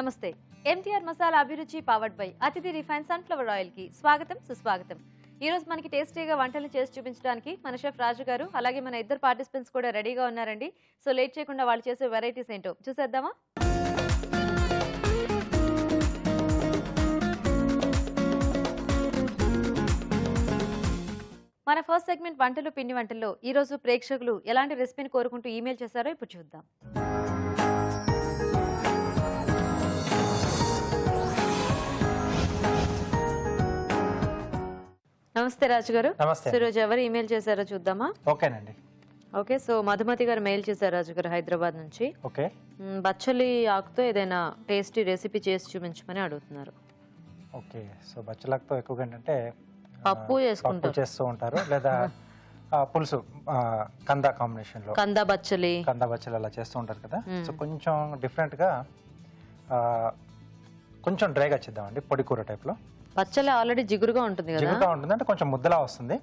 నమస్తే. MTR masala Abhiruchi powered by Atithi refine sunflower oil కి స్వాగతం సుస్వాగతం. ఈ రోజు మనకి టేస్టీగా వంటలు చేసి చూపించడానికి మన షెఫ్ రాజు గారు అలాగే మన ఇద్దరు పార్టిసిపెంట్స్ కూడా రెడీగా ఉన్నారండి. సో లేట్ చేయకుండా వాళ్ళు చేసే వెరైటీస్ ఏంటో చూసేద్దామా? మన ఫస్ట్ సెగ్మెంట్ వంటలు పిండి వంటల్లో ఈ రోజు ప్రేక్షకులు ఎలాంటి రెసిపీని కోరుకుంటూ ఈమెయిల్ చేశారో ఇప్పుడు చూద్దాం. నమస్తే రాజు గారు. నమస్తే. ఈరోజు ఎవరు ఈమెయిల్ చేశారో చూద్దామా? ఓకేనండి. ఓకే, సో మధుమతి గారు మెయిల్ చేశారు రాజు గారు హైదరాబాద్ నుంచి. ఓకే. బచ్చలి ఆకుతో ఏదైనా టేస్టీ రెసిపీ చేసి చూపించమని అడుగుతున్నారు. ఓకే, సో బచ్చలాకుతో ఎక్కువగా ఏంటంటే పప్పు చేస్తూ ఉంటారు లేదా పులుసు కంద కాంబినేషన్ లో కంద బచ్చలి అలా చేస్తూ ఉంటారు కదా. సో కొంచెం డిఫరెంట్ గా కొంచెం డ్రైగా చేద్దామండి. పొడి కూర టైప్ లో. బచ్చలి ఆల్రెడీ జిగురుగా ఉంటుంది కదా. జిగురుగా ఉంటుంది అంటే కొంచెం ముద్దలా వస్తుంది.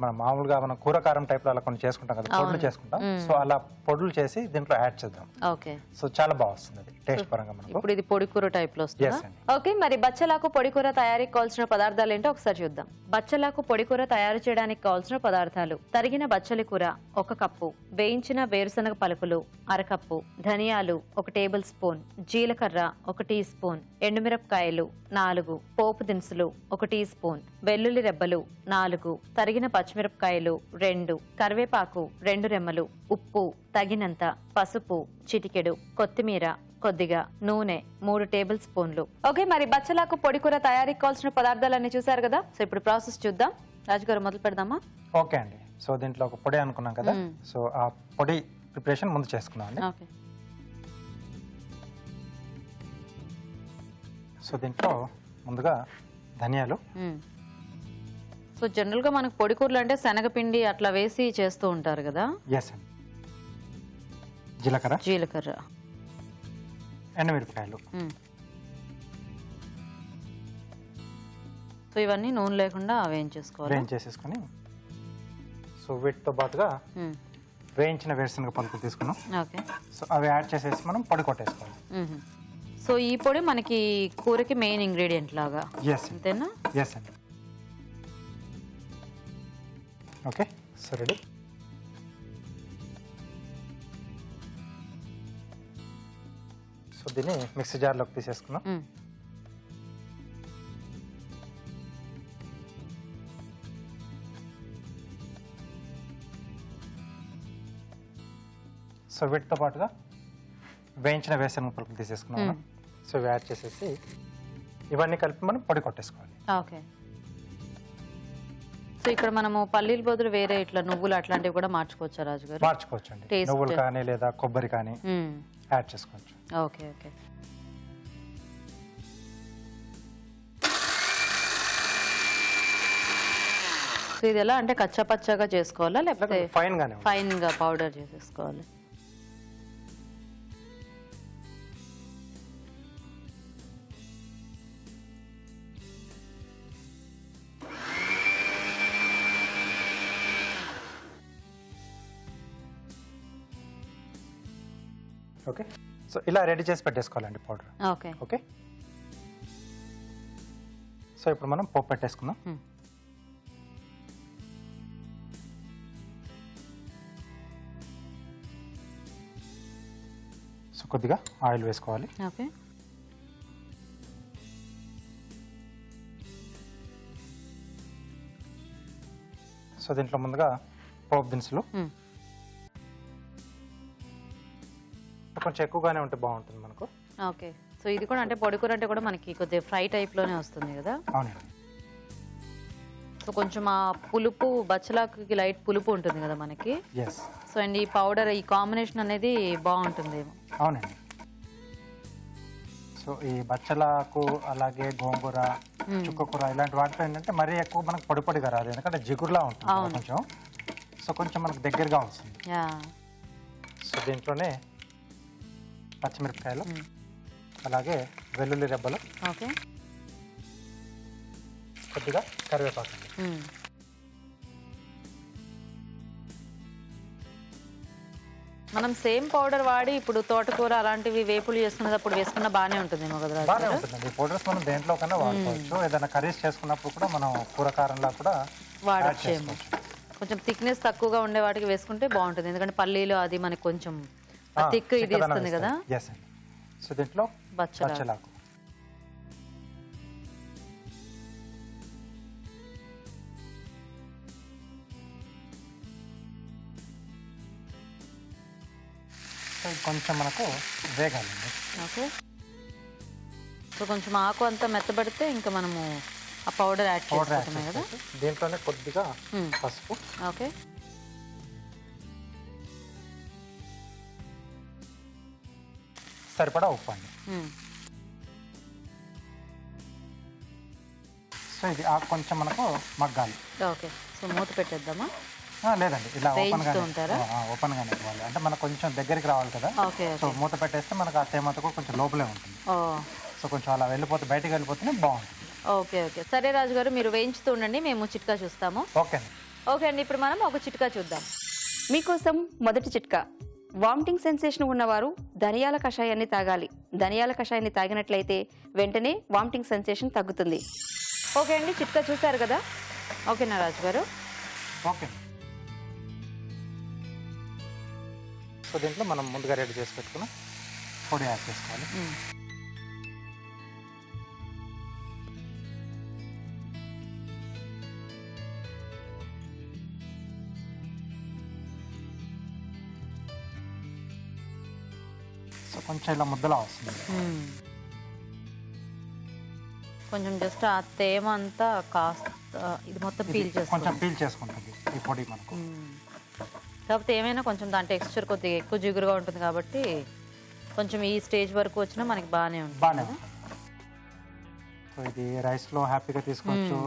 మనం మామూలుగా మనం కూరకారం టైప్ లో అలా కొన్ని చేసుకుంటాం కదా, పొడులు చేసుకుంటాం. సో అలా పొడులు చేసి దీంట్లో యాడ్ చేద్దాం. ఓకే, సో చాలా బాగుంది అది టేస్ట్ పరంగా మనకు. ఇప్పుడు ఇది పొడి కూర టైప్ లో వస్తుంది. ఓకే, మరి బచ్చలాకు పొడి కూర తయారీకి కావాల్సిన పదార్థాలు ఏంటో ఒకసారి చూద్దాం. బచ్చలాకు పొడి కూర తయారు చేయడానికి కావాల్సిన పదార్థాలు: తరిగిన బచ్చలి కూర 1 కప్పు, వేయించిన వేరుశనగ పలుకులు 1/2 కప్పు, ధనియాలు 1 టేబుల్ స్పూన్, జీలకర్ర 1 టీ స్పూన్, ఎండుమిరపకాయలు 4, పోపు దినుసులు 1 టీ స్పూన్, వెల్లుల్లి రెబ్బలు 4, తరిగిన పచ్చిమిరపకాయలు 2, కరివేపాకు 2 రెమ్మలు, ఉప్పు తగినంత, పసుపు చిటికెడు, కొత్తిమీర కొద్దిగా, నూనె 3 టేబుల్ స్పూన్లు. ఓకే, మరి బచ్చలాకు పొడి కూర తయారీకి కావాల్సిన పదార్థాలన్నీ చూసారు కదా. సో ఇప్పుడు ప్రాసెస్ చూద్దాం. రాజుగారు మొదలు పెడదామా? ఓకే అండి. సో దీంట్లో ఒక పొడి అనుకున్నాం కదా. సో ఆ పొడి ప్రిపరేషన్ ముందు చేసుకున్నాం అండి. ఓకే. సో దీంట్లో ముందుగా ధనియాలు. సో జనరల్ గా మనకు పొడి కూరలు అంటే శనగపిండి అట్లా వేసి చేస్తూ ఉంటారు కదా. ఎస్ అండి. జీలకర్ర, ఎండుమిరపకాయలు. సో ఇవన్నీ నూనె లేకుండా వేయించేసుకొని సో వీటితో పాటుగా వేయించిన వేరుశనగ పలుకులు తీసుకున్నాం. ఓకే. సో అవి యాడ్ చేసేసి మనం పొడి కొట్టేసుకోవాలి. సో ఈ పొడి మనకి కూరకి మెయిన్ ఇంగ్రీడియంట్ లాగా. అంతేనా? ఎస్ అండి. Okay, so ready. సో దీన్ని మిక్సీ జార్లోకి తీసేసుకున్నాం. సో వీటితో పాటుగా వేయించిన వేరుశనగ పలుకులు తీసేసుకున్నాం. సో ఇవి యాడ్ చేసేసి ఇవన్నీ కలిపి మనం పొడి కొట్టేసుకోవాలి. ఓకే. సో ఇక్కడ మనము పల్లీల బదులు వేరే ఇట్లా నువ్వులు అట్లాంటివి కూడా మార్చుకోవచ్చా రాజు గారు? మార్చుకోవచ్చు అండి. నువ్వులు కానీ లేదా కొబ్బరి కానీ యాడ్ చేసుకోవచ్చు. Okay okay. సో ఇది ఎలా అంటే కచ్చా పచ్చాగా చేసుకోవాలా లేకపోతే ఫైన్ గా పౌడర్ చేసేసుకోవాలి? ఓకే. సో ఇలా రెడీ చేసి పెట్టేసుకోవాలండి పౌడర్. Okay okay. సో ఇప్పుడు మనం పోపు పెట్టేసుకుందాం. సో కొద్దిగా ఆయిల్ వేసుకోవాలి. ఓకే. సో దీంట్లో ముందుగా పోపు దినుసులు కొంచెం ఎక్కువగానే ఉంటే బాగుంటుంది మనకు. ఓకే. సో ఇది కూడా అంటే పొడి కూర అంటే కూడా మనకి కొద్దిగా ఫ్రై టైప్ లోనే వస్తుంది కదా. అవునండి. సో కొంచెం ఆ పులుపు బచ్చలాకుకి లైట్ పులుపు ఉంటుంది కదా మనకి. సో అండ్ ఈ పౌడర్ ఈ కాంబినేషన్ అనేది బాగుంటుందేమో. అవునండి. సో ఈ బచ్చలాకు అలాగే గోంగూర, చుక్కకూర ఇలాంటి వాటిలో ఏంటంటే మరీ ఎక్కువ మనకు పొడి పొడిగా రాదు, ఎందుకంటే జిగురులా ఉంటుంది కొంచెం. సో కొంచెం మనకు దగ్గరగా వస్తుంది. సో దీంట్లోనే పచ్చిమిరపకాయలు అలాగే వెల్లుల్లి రెబ్బలు, కొద్దిగా కరివేపాకు. మనం సేమ్ పౌడర్ వాడి ఇప్పుడు తోటకూర అలాంటివి వేపులు చేసుకున్నప్పుడు వేసుకున్న బాగానే ఉంటుందేమో కదా రాజు బాగానే గారు? ఉంటుందండి. ఈ పౌడర్స్ మనం దేంట్లో కన్నా వాడుకోవచ్చు. ఏదైనా కర్రీస్ చేసుకున్నప్పుడు కూడా మనం కూర కారంలా కూడా యాడ్ వాడచ్చేమో. చేసుకోవచ్చు. కొంచెం థిక్నెస్ తక్కువగా ఉండే వాటికి వేసుకుంటే బాగుంటుంది, ఎందుకంటే పల్లీలు అది మనకి కొంచెం థిక్ ఇది చిక్కదనం ఇస్తుంది కదా. ఎస్ అండి. సో దీంట్లో బచ్చలాకు. బచ్చలాకు. సో ఇది కొంచెం మనకు వేగాలండి. ఓకే. సో కొంచెం ఆకు అంతా మెత్తబడితే ఇంకా మనము ఆ పౌడర్ యాడ్ పౌడర్ యాడ్ చేసుకుంటామే కదా. చేసుకోవచ్చు. దీంట్లోనే కొద్దిగా పసుపు, ఓకే. సరిపడా ఉప్పు అండి. సో ఇది ఆకు కొంచెం మనకు మగ్గాలి. ఓకే. సో మూత పెట్టేద్దామా? లేదండి, ఇలా వేయించుతూ ఉంటారా? ఓపెన్ గానే ఇవ్వాలి. అంటే మనకు కొంచెం దగ్గరికి రావాలి కదా. ఓకే. సో మూత పెట్టేస్తే మనకు ఆ తేమతో కూడా కొంచెం లోపలే ఉంటుంది. ఓ, సో కొంచెం అలా వెళ్ళిపోతే బయటికి వెళ్ళిపోతేనే బాగుంటుంది. Okay okay. సరే రాజు గారు, మీరు వేయించుతూ ఉండండి, మేము చిట్కా చూస్తాము. ఓకే అండి. ఓకే అండి, ఇప్పుడు మనం ఒక చిట్కా చూద్దాం. మీకోసం మొదటి చిట్కా. వామిటింగ్ సెన్సేషన్ ఉన్నవారు ధనియాల కషాయాన్ని తాగాలి. ధనియాల కషాయాన్ని తాగినట్లయితే వెంటనే వామిటింగ్ సెన్సేషన్ తగ్గుతుంది. ఓకే అండి, చిట్కా చూసారు కదా. ఓకేనా రాజు గారు? ఓకే. సో దీంట్లో మనం ముందుగా రెడీ చేసి పెట్టుకున్న పొడి యాడ్ చేసుకోవాలి. సో కొంచెం ఇలా ముద్దలా వస్తుంది. కొంచెం జస్ట్ ఆ తేమ అంతా కాస్త ఇది మొత్తం పీల్ కొంచెం చేసుకుంటాం. పీల్ చేసుకుంటుంది ఈ పొడి మనకు. కాకపోతే ఏమైనా కొంచెం దాని టెక్స్చర్ కొద్దిగా ఎక్కువ జిగురుగా ఉంటుంది కాబట్టి కొంచెం ఈ స్టేజ్ వరకు వచ్చినా మనకి బాగానే ఉంటుంది. బాగానే ఉంటుంది. సో ఇది రైస్లో హ్యాపీగా తీసుకోవచ్చు,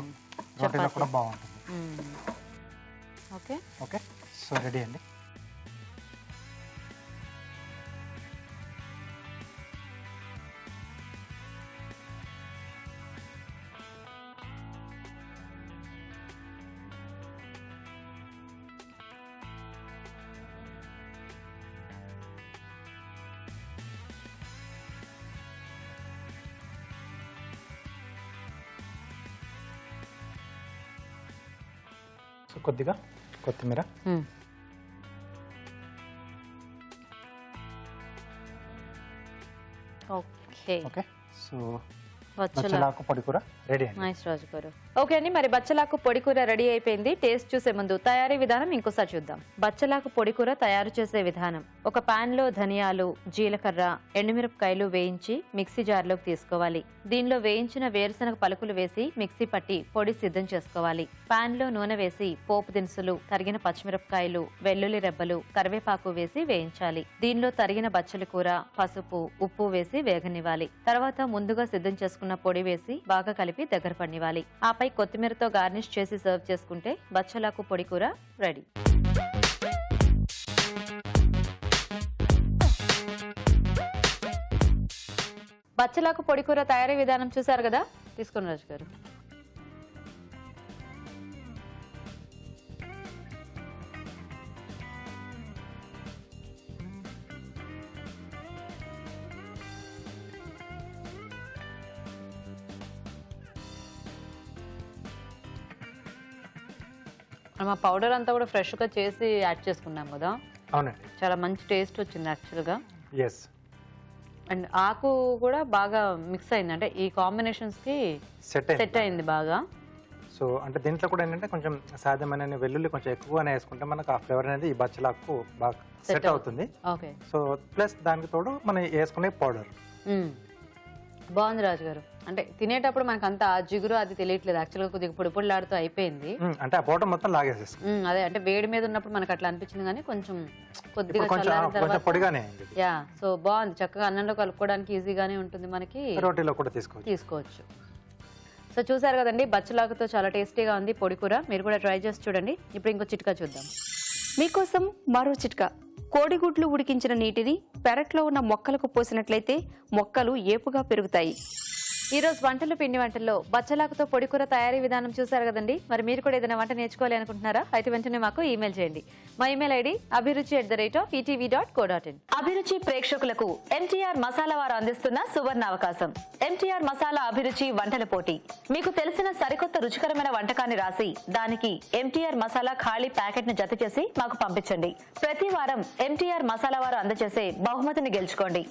రోటీలో కూడా బాగుంటుంది. ఓకే. ఓకే. సో రెడీ అండి. సో కొద్దిగా కొత్తిమీర, ఓకే. ఓకే. సో బచ్చలాకు బచ్చలాకు పొడి కూర రెడీ అండి. నైస్ రాజు గారు. ఓకే అండి, మరి బచ్చలాకు పొడి కూర రెడీ అయిపోయింది. టేస్ట్ చూసే ముందు తయారీ విధానం ఇంకోసారి చూద్దాం. బచ్చలాకు పొడి కూర తయారు చేసే విధానం: ఒక పాన్ లో ధనియాలు, జీలకర్ర, ఎండుమిరపకాయలు వేయించి మిక్సీ జార్లోకి తీసుకోవాలి. దీనిలో వేయించిన వేరుశనగ పలుకులు వేసి మిక్సీ పట్టి పొడి సిద్ధం చేసుకోవాలి. పాన్ లో నూనె వేసి పోపు దినుసులు, తరిగిన పచ్చిమిరపకాయలు, వెల్లుల్లి రెబ్బలు, కరివేపాకు వేసి వేయించాలి. దీనిలో తరిగిన బచ్చలి కూర, పసుపు, ఉప్పు వేసి వేగనివ్వాలి. తర్వాత ముందుగా సిద్ధం చేసుకున్న పొడి వేసి బాగా కలిపి దగ్గర పడినివ్వాలి. ఆపై కొత్తిమీరతో గార్నిష్ చేసి సర్వ్ చేసుకుంటే బచ్చలాకు పొడి కూర రెడీ. బచ్చలాకు పొడి కూర తయారీ విధానం చూసారు కదా. తీసుకుని రాజు గారు. మనం ఆ పౌడర్ అంతా కూడా ఫ్రెష్గా చేసి యాడ్ చేసుకున్నాం కదా. అవునండి. చాలా మంచి టేస్ట్ వచ్చింది యాక్చువల్గా. ఎస్. అండ్ ఆకు కూడా బాగా మిక్స్ అయింది, అంటే ఈ కాంబినేషన్స్కి సెట్ అయింది బాగా. సో అంటే దీంట్లో కూడా ఏంటంటే కొంచెం సాధ్యమైన వెల్లుల్లి కొంచెం ఎక్కువగానే వేసుకుంటే మనకు ఆ ఫ్లేవర్ అనేది ఈ బచ్చలాకు బాగా సెట్ అవుతుంది. ఓకే. సో ప్లస్ దానికి తోడు మనం వేసుకునే పౌడర్ బాగుంది రాజు గారు. అంటే తినేటప్పుడు మనకు అంత ఆ జిగురు అది తెలియట్లేదు, యాక్చువల్గా కొద్దిగా పొడి పొడిలాడుతూ అయిపోయింది. అంటే ఆ పౌడర్ మొత్తం లాగేసేస్తుంది. అదే అంటే వేడి మీద ఉన్నప్పుడు మనకు అట్లా అనిపించింది, కానీ కొంచెం కొద్దిగా కొంచెం చల్లారిన తర్వాత పొడిగానే అయింది. యా. సో బాగుంది, చక్కగా అన్నంలో కలుపుకోవడానికి ఈజీగానే ఉంటుంది, మనకి రోటీలో కూడా తీసుకోవచ్చు. సో చూసారు కదండి, బచ్చలాకుతో చాలా టేస్టీగా ఉంది పొడి కూర. మీరు కూడా ట్రై చేసి చూడండి. ఇప్పుడు ఇంకో చిట్కా చూద్దాం. మీకోసం మరో చిట్కా. కోడిగుడ్లు ఉడికించిన నీటిని పెరట్లో ఉన్న మొక్కలకు పోసినట్లయితే మొక్కలు ఏపుగా పెరుగుతాయి. ఈ రోజు వంటలు పిండి వంటల్లో బచ్చలాకుతో పొడికూర తయారీ విధానం చూశారు కదండి. మరి మీరు కూడా ఏదైనా వంట నేర్చుకోవాలి అనుకుంటున్నారా? అయితే వెంటనే మాకు ఈమెయిల్ చేయండి. మా ఈమెయిల్ ఐడి abhiruchi@etv.co.in. అభిరుచి ప్రేక్షకులకు ఎంటీఆర్ మసాలా వారు అందిస్తున్న సువర్ణ అవకాశం. ఎంటీఆర్ మసాలా అభిరుచి వంటల పోటీ. మీకు తెలిసిన సరికొత్త రుచికరమైన వంటకాన్ని రాసి దానికి ఎంటీఆర్ మసాలా ఖాళీ ప్యాకెట్ ను జత చేసి మాకు పంపించండి. ప్రతి వారం ఎంటీఆర్ మసాలా వారు అందజేసే బహుమతిని గెలుచుకోండి.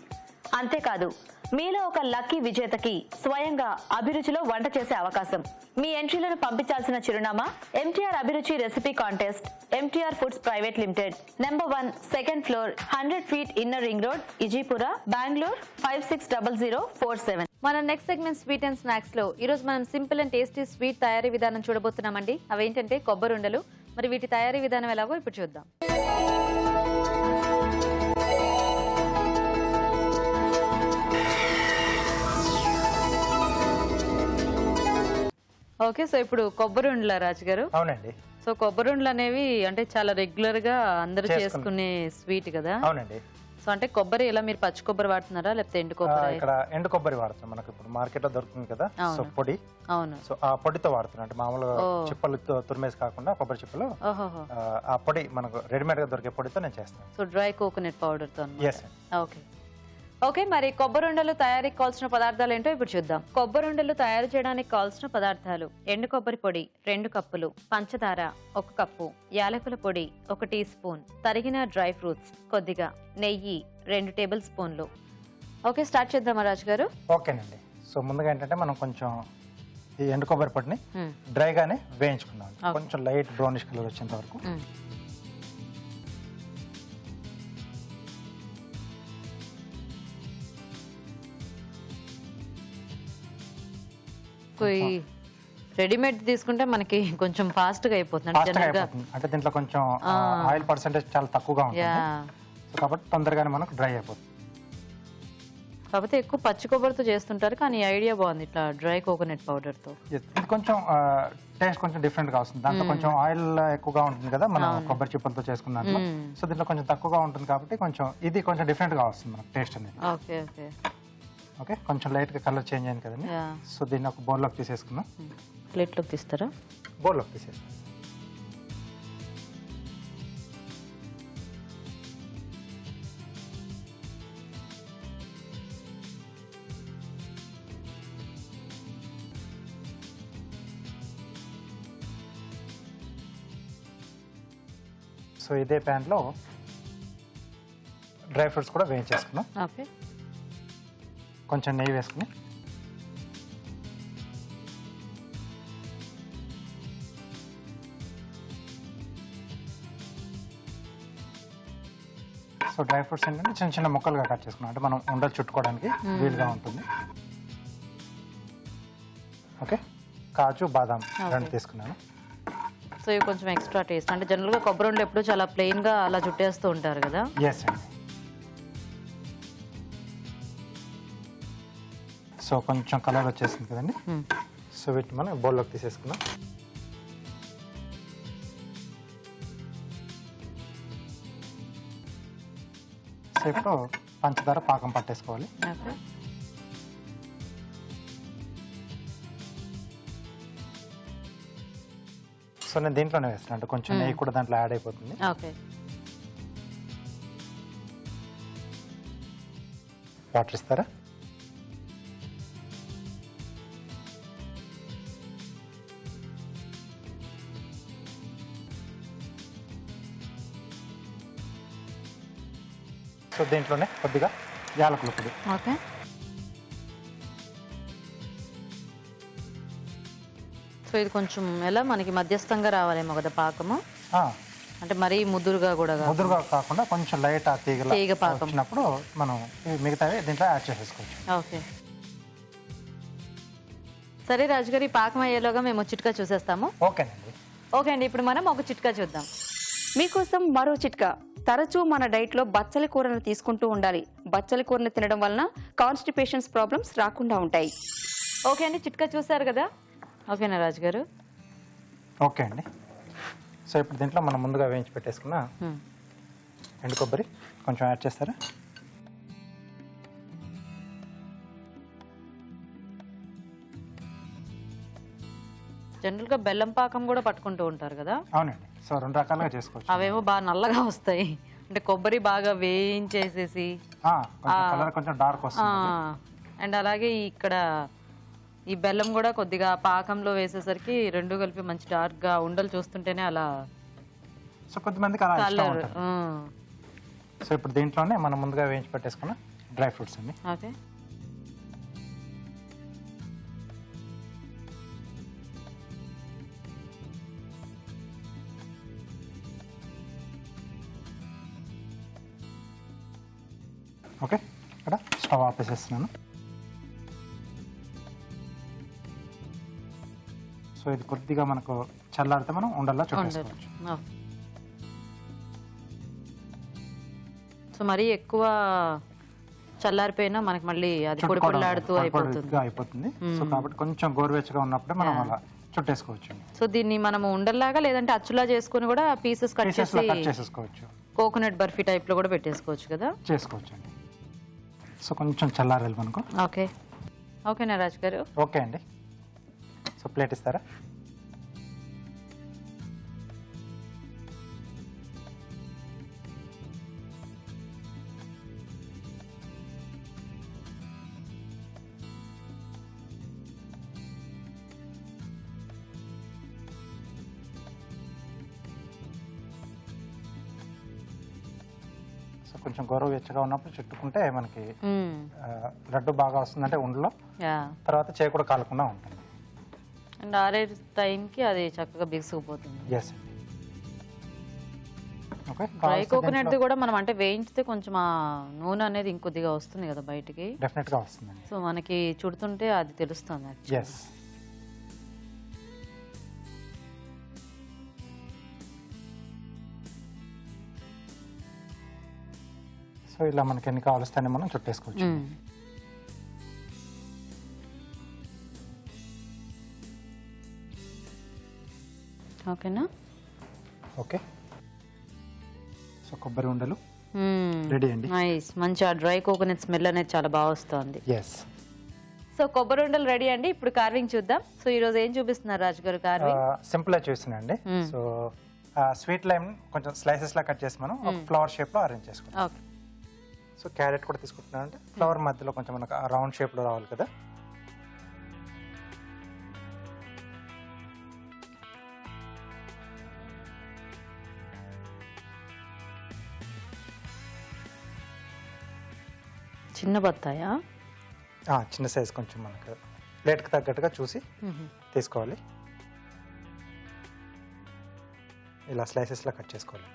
అంతేకాదు, మీలో ఒక లక్కీ విజేతకి స్వయంగా అభిరుచిలో వంట చేసే అవకాశం. మీ ఎంట్రీలను పంపించాల్సిన చిరునామా MTR Abhiruchi recipe contest, MTR foods private limited, number 1, second floor, 100 feet inner ring road, Ejipura, Bengaluru 560047. మన next segment sweet and snacks లో ఈ రోజు మనం సింపుల్ అండ్ టేస్టీ స్వీట్ తయారీ విధానం చూడబోతున్నామండి. అవేంటంటే కొబ్బరి ఉండలు. మరి వీటి తయారీ విధానం ఎలాగో ఇప్పుడు చూద్దాం. ఓకే, సో ఇప్పుడు కొబ్బరి ఉండలా రాజు గారు? అవునండి. సో కొబ్బరి ఉండలు అనేవి అంటే చాలా రెగ్యులర్ గా అందరూ చేసుకునే స్వీట్ కదా? అవునండి. సో అంటే కొబ్బరి ఎలా మీరు పచ్చి కొబ్బరి వాడుతున్నారా లేకపోతే ఎండు కొబ్బరి? ఇక్కడ ఎండు కొబ్బరి వాడుతున్నాం. మనకు ఇప్పుడు మార్కెట్ లో దొరుకుతుంది కదా, సో పొడి. అవును. సో ఆ పొడితో వాడుతున్నాం. అంటే మామూలుగా చిప్పలతో తురిమేసి కాకుండా కొబ్బరి చిప్పలు ఆ పొడి మనకు రెడీమేడ్ గా దొరికే పొడితో నేను చేస్తాను. సో డ్రై కోకోనట్ పౌడర్ తో. ఓకే ఓకే, మరి కొబ్బరి ఉండలు తయారీకి కావాల్సిన పదార్థాలు ఏంటో ఇప్పుడు చూద్దాం. కొబ్బరి ఉండలు తయారు చేయడానికి కావాల్సిన పదార్థాలు: ఎండు కొబ్బరి పొడి 2 కప్పులు, పంచదార 1 కప్పు, యాలకుల పొడి 1 టీ స్పూన్, తరిగిన డ్రై ఫ్రూట్స్ కొద్దిగా, నెయ్యి 2 టేబుల్ స్పూన్లు. ఓకే, స్టార్ట్ చేద్దామా రాజు గారు? ఓకేనండి. సో ముందుగా ఏంటంటే మనం కొంచెం ఈ ఎండు కొబ్బరి పొడిని డ్రైగానే వేయించుకున్నాం. కొంచెం లైట్ బ్రౌనిష్ కలర్ వచ్చేంత వరకు. రెడీమేడ్ తీసుకుంటే మనకి కొంచెం ఫాస్ట్ గా అయిపోతుంది. అంటే దీంట్లో కొంచెం ఆయిల్ పర్సెంటేజ్ చాలా తక్కువగా ఉంటుంది కాబట్టి తొందరగానే మనకు డ్రై అయిపోతుంది. కాకపోతే ఎక్కువ పచ్చి కొబ్బరితో చేస్తుంటారు, కానీ ఐడియా బాగుంది ఇట్లా డ్రై కోకోనట్ పౌడర్ తో. ఇది కొంచెం టేస్ట్ కొంచెం డిఫరెంట్ గా వస్తుంది. దాంట్లో కొంచెం ఆయిల్ ఎక్కువగా ఉంటుంది కదా మనం కొబ్బరి చిప్పలతో చేసుకున్న దాంట్లో. సో దీంట్లో కొంచెం తక్కువగా ఉంటుంది కాబట్టి కొంచెం ఇది కొంచెం డిఫరెంట్ గా వస్తుంది మనకు టేస్ట్ అనేది. ఓకే ఓకే ఓకే, కొంచెం లైట్ గా కలర్ చేంజ్ అయింది కదండి. సో దీన్ని ఒక బౌల్లోకి తీసేసుకున్నాం. ప్లేట్లోకి తీస్తారా? బౌల్లోకి తీసేస్తాం. సో ఇదే ప్యాన్లో డ్రై ఫ్రూట్స్ కూడా వేయించేసుకున్నాం. ఓకే, కొంచెం నెయ్యి వేసుకుని సో డ్రై ఫ్రూట్స్ ఏంటంటే చిన్న చిన్న ముక్కలుగా కట్ చేసుకున్నాం. అంటే మనం ఉండలు చుట్టుకోవడానికి వీలుగా ఉంటుంది. ఓకే, కాజు బాదాం 2 తీసుకున్నాను. సో ఇవి కొంచెం ఎక్స్ట్రా టేస్ట్. అంటే జనరల్ గా కొబ్బరి ఉండలు ఎప్పుడు చాలా ప్లెయిన్ గా అలా చుట్టేస్తూ ఉంటారు కదా? ఎస్ అండి. సో కొంచెం కలర్ వచ్చేసింది కదండి. సో వీటిని మనం బౌల్లోకి తీసేసుకున్నాం. సో ఇప్పుడు పంచదార పాకం పట్టేసుకోవాలి. సో నేను దీంట్లోనే వేస్తాను. అంటే కొంచెం నెయ్యి కూడా దాంట్లో యాడ్ అయిపోతుంది. ఓకే, వాటర్ ఇస్తారా? సో దీంట్లోనే కొద్దిగా యాలకుల పొడి. ఓకే, సో ఇది కొంచెం ఎలా మనకి మధ్యస్థంగా రావాలేమో కదా పాకము? అంటే మరీ ముదురుగా కూడా ముదురుగా కాకుండా కొంచెం లైట్ ఆ తీగ పాకం వచ్చినప్పుడు మనం మిగతావి దీంట్లో యాడ్ చేసేసుకోవచ్చు. ఓకే, సరే రాజుగారు, ఈ పాకం అయ్యేలోగా మేము చిట్కా చూసేస్తాము. ఓకేనండి. ఓకే అండి, ఇప్పుడు మనం ఒక చిట్కా చూద్దాం. మీకోసం మరో చిట్కా. తరచూ మన డైట్లో బచ్చలి కూరను తీసుకుంటూ ఉండాలి. బచ్చలి కూరను తినడం వలన కాన్స్టిపేషన్స్ ప్రాబ్లమ్స్ రాకుండా ఉంటాయి. ఓకే అండి, చిట్కా చూసారు కదా? ఓకేనా రాజు గారు? ఓకే అండి. సో ఇప్పుడు దీంట్లో మనం ముందుగా వేయించి పెట్టేసుకున్న ఎండు కొబ్బరి కొంచెం యాడ్ చేస్తారా? జనరల్ గా బెల్లం పాకం కూడా పట్టుకుంటూ ఉంటారు కదా. అవునండి. సో 2 రకాలుగా చేసుకోవచ్చు. అవేమో బాగా నల్లగా వస్తాయి, అంటే కొబ్బరి బాగా వేయించేసేసి కలర్ కొంచెం డార్క్ వస్తుంది. అండ్ అలాగే ఇక్కడ ఈ బెల్లం కూడా కొద్దిగా పాకంలో వేసేసరికి రెండు కలిపి మంచి డార్క్ గా ఉండలు చూస్తుంటేనే అలా. సో కొంతమందికి అలా ఇష్టం కలర్. ఉంటుంది. సో ఇప్పుడు దీంట్లోనే మనం ముందుగా వేయించి పెట్టేసుకున్న డ్రై ఫ్రూట్స్ అండి. ఓకే. ఓకే, ఇక్కడ స్టవ్ ఆపేసేస్తున్నాను. సో ఇది కొద్దిగా మనకు చల్లారితే మనం ఉండల్లా చుట్టేసుకోవచ్చు. సో మరీ ఎక్కువ చల్లారిపోయినా మనకి మళ్ళీ అది పొడి పొడిలాడుతూ అయిపోతుంది. సో కాబట్టి కొంచెం గోరువెచ్చగా ఉన్నప్పుడే మనం అలా చుట్టేసుకోవచ్చు. సో దీన్ని మనం ఉండల్లాగా లేదంటే అచ్చులా చేసుకుని కూడా పీసెస్ కట్ చేసేసుకోవచ్చు. కోకోనట్ బర్ఫీ టైప్ లో కూడా పెట్టేసుకోవచ్చు కదా. చేసుకోవచ్చు అండి. సో కొంచెం చల్లారాలి మనకు. ఓకే. ఓకేనా రాజ్ గారు? ఓకే అండి. సో ప్లేట్ ఇస్తారా? సో కొంచెం గోరువెచ్చగా ఉన్నప్పుడు చుట్టుకుంటే మనకి లడ్డు బాగా వస్తుందంటే ఉండలో, తర్వాత చేయి కూడా కాలకుండా ఉంటుంది. అండ్ ఆరే టైంకి అది చక్కగా బిగుసుకుపోతుంది. ఎస్ అండి. ఓకే. డ్రై కోకోనట్ కూడా మనం అంటే వేయించితే కొంచెం ఆ నూనె అనేది ఇంకొద్దిగా వస్తుంది కదా బయటికి. డెఫినెట్ గా వస్తుంది. సో మనకి చుడుతుంటే అది తెలుస్తుంది. ఎస్. సో ఇలా మనకి ఎన్ని కావలిస్తేనే మనం చుట్టేసుకోవచ్చు. ఓకేనా? ఓకే. సో కొబ్బరి ఉండలు రెడీ అండి. నైస్. మంచి ఆ డ్రై కోకోనట్ స్మెల్ అనేది చాలా బాగా వస్తుంది. ఎస్. సో కొబ్బరి ఉండలు రెడీ అండి. ఇప్పుడు కార్వింగ్ చూద్దాం. సో ఈ రోజు ఏం చూపిస్తున్నారు రాజు గారు? కార్వింగ్ సింపుల్ గా చూస్తున్నా అండి. సో స్వీట్ లైమ్ కొంచెం స్లైసెస్ లా కట్ చేసి మనం ఒక ఫ్లవర్ షేప్ లో అరేంజ్ చేసుకుంటాం. ఓకే. సో క్యారెట్ కూడా తీసుకుంటున్నాను అంటే ఫ్లవర్ మధ్యలో కొంచెం మనకు రౌండ్ షేప్ లో రావాలి కదా. చిన్న బత్తాయా? చిన్న సైజ్ కొంచెం మనకు ప్లేట్కి తగ్గట్టుగా చూసి తీసుకోవాలి. ఇలా స్లైసెస్లా కట్ చేసుకోవాలి.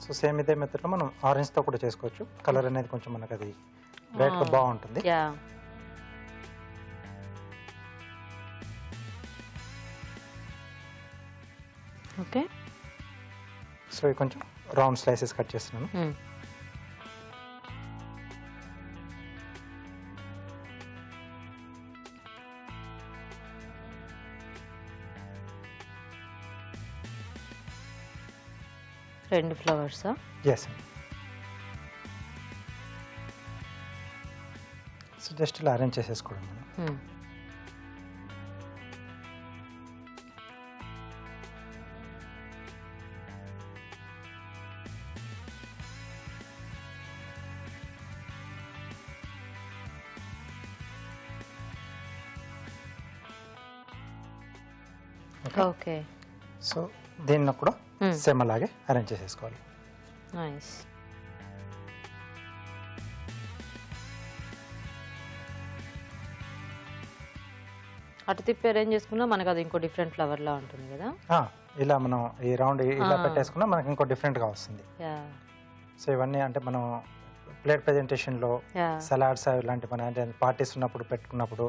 సో సేమ్ ఇదే మెథడ్లో మనం ఆరెంజ్తో కూడా చేసుకోవచ్చు. కలర్ అనేది కొంచెం మనకు అది బ్రైట్గా బాగుంటుంది. ఓకే. సో ఇది కొంచెం రౌండ్ స్లైసెస్ కట్ చేస్తున్నాను. రెండు ఫ్లవర్సా? ఎస్. సో జస్ట్ ఇలా అరేంజ్ చేసేసుకోవడం మనం. ఓకే. సో దీన్ని కూడా సేమ్ అలాగే అరేంజ్ చేసేసుకోవాలి. నైస్. అటు తిప్పి అరేంజ్ చేసుకున్నా మనకు అది ఇంకో డిఫరెంట్ ఫ్లవర్ లా ఉంటుంది కదా. ఇలా మనం ఈ రౌండ్ ఇలా పెట్టేసుకున్నా మనకి ఇంకో డిఫరెంట్ గా వస్తుంది. సో ఇవన్నీ అంటే మనం ప్లేట్ ప్రెజెంటేషన్ లో సలాడ్స్ ఇలాంటి మన అంటే పార్టీస్ ఉన్నప్పుడు పెట్టుకున్నప్పుడు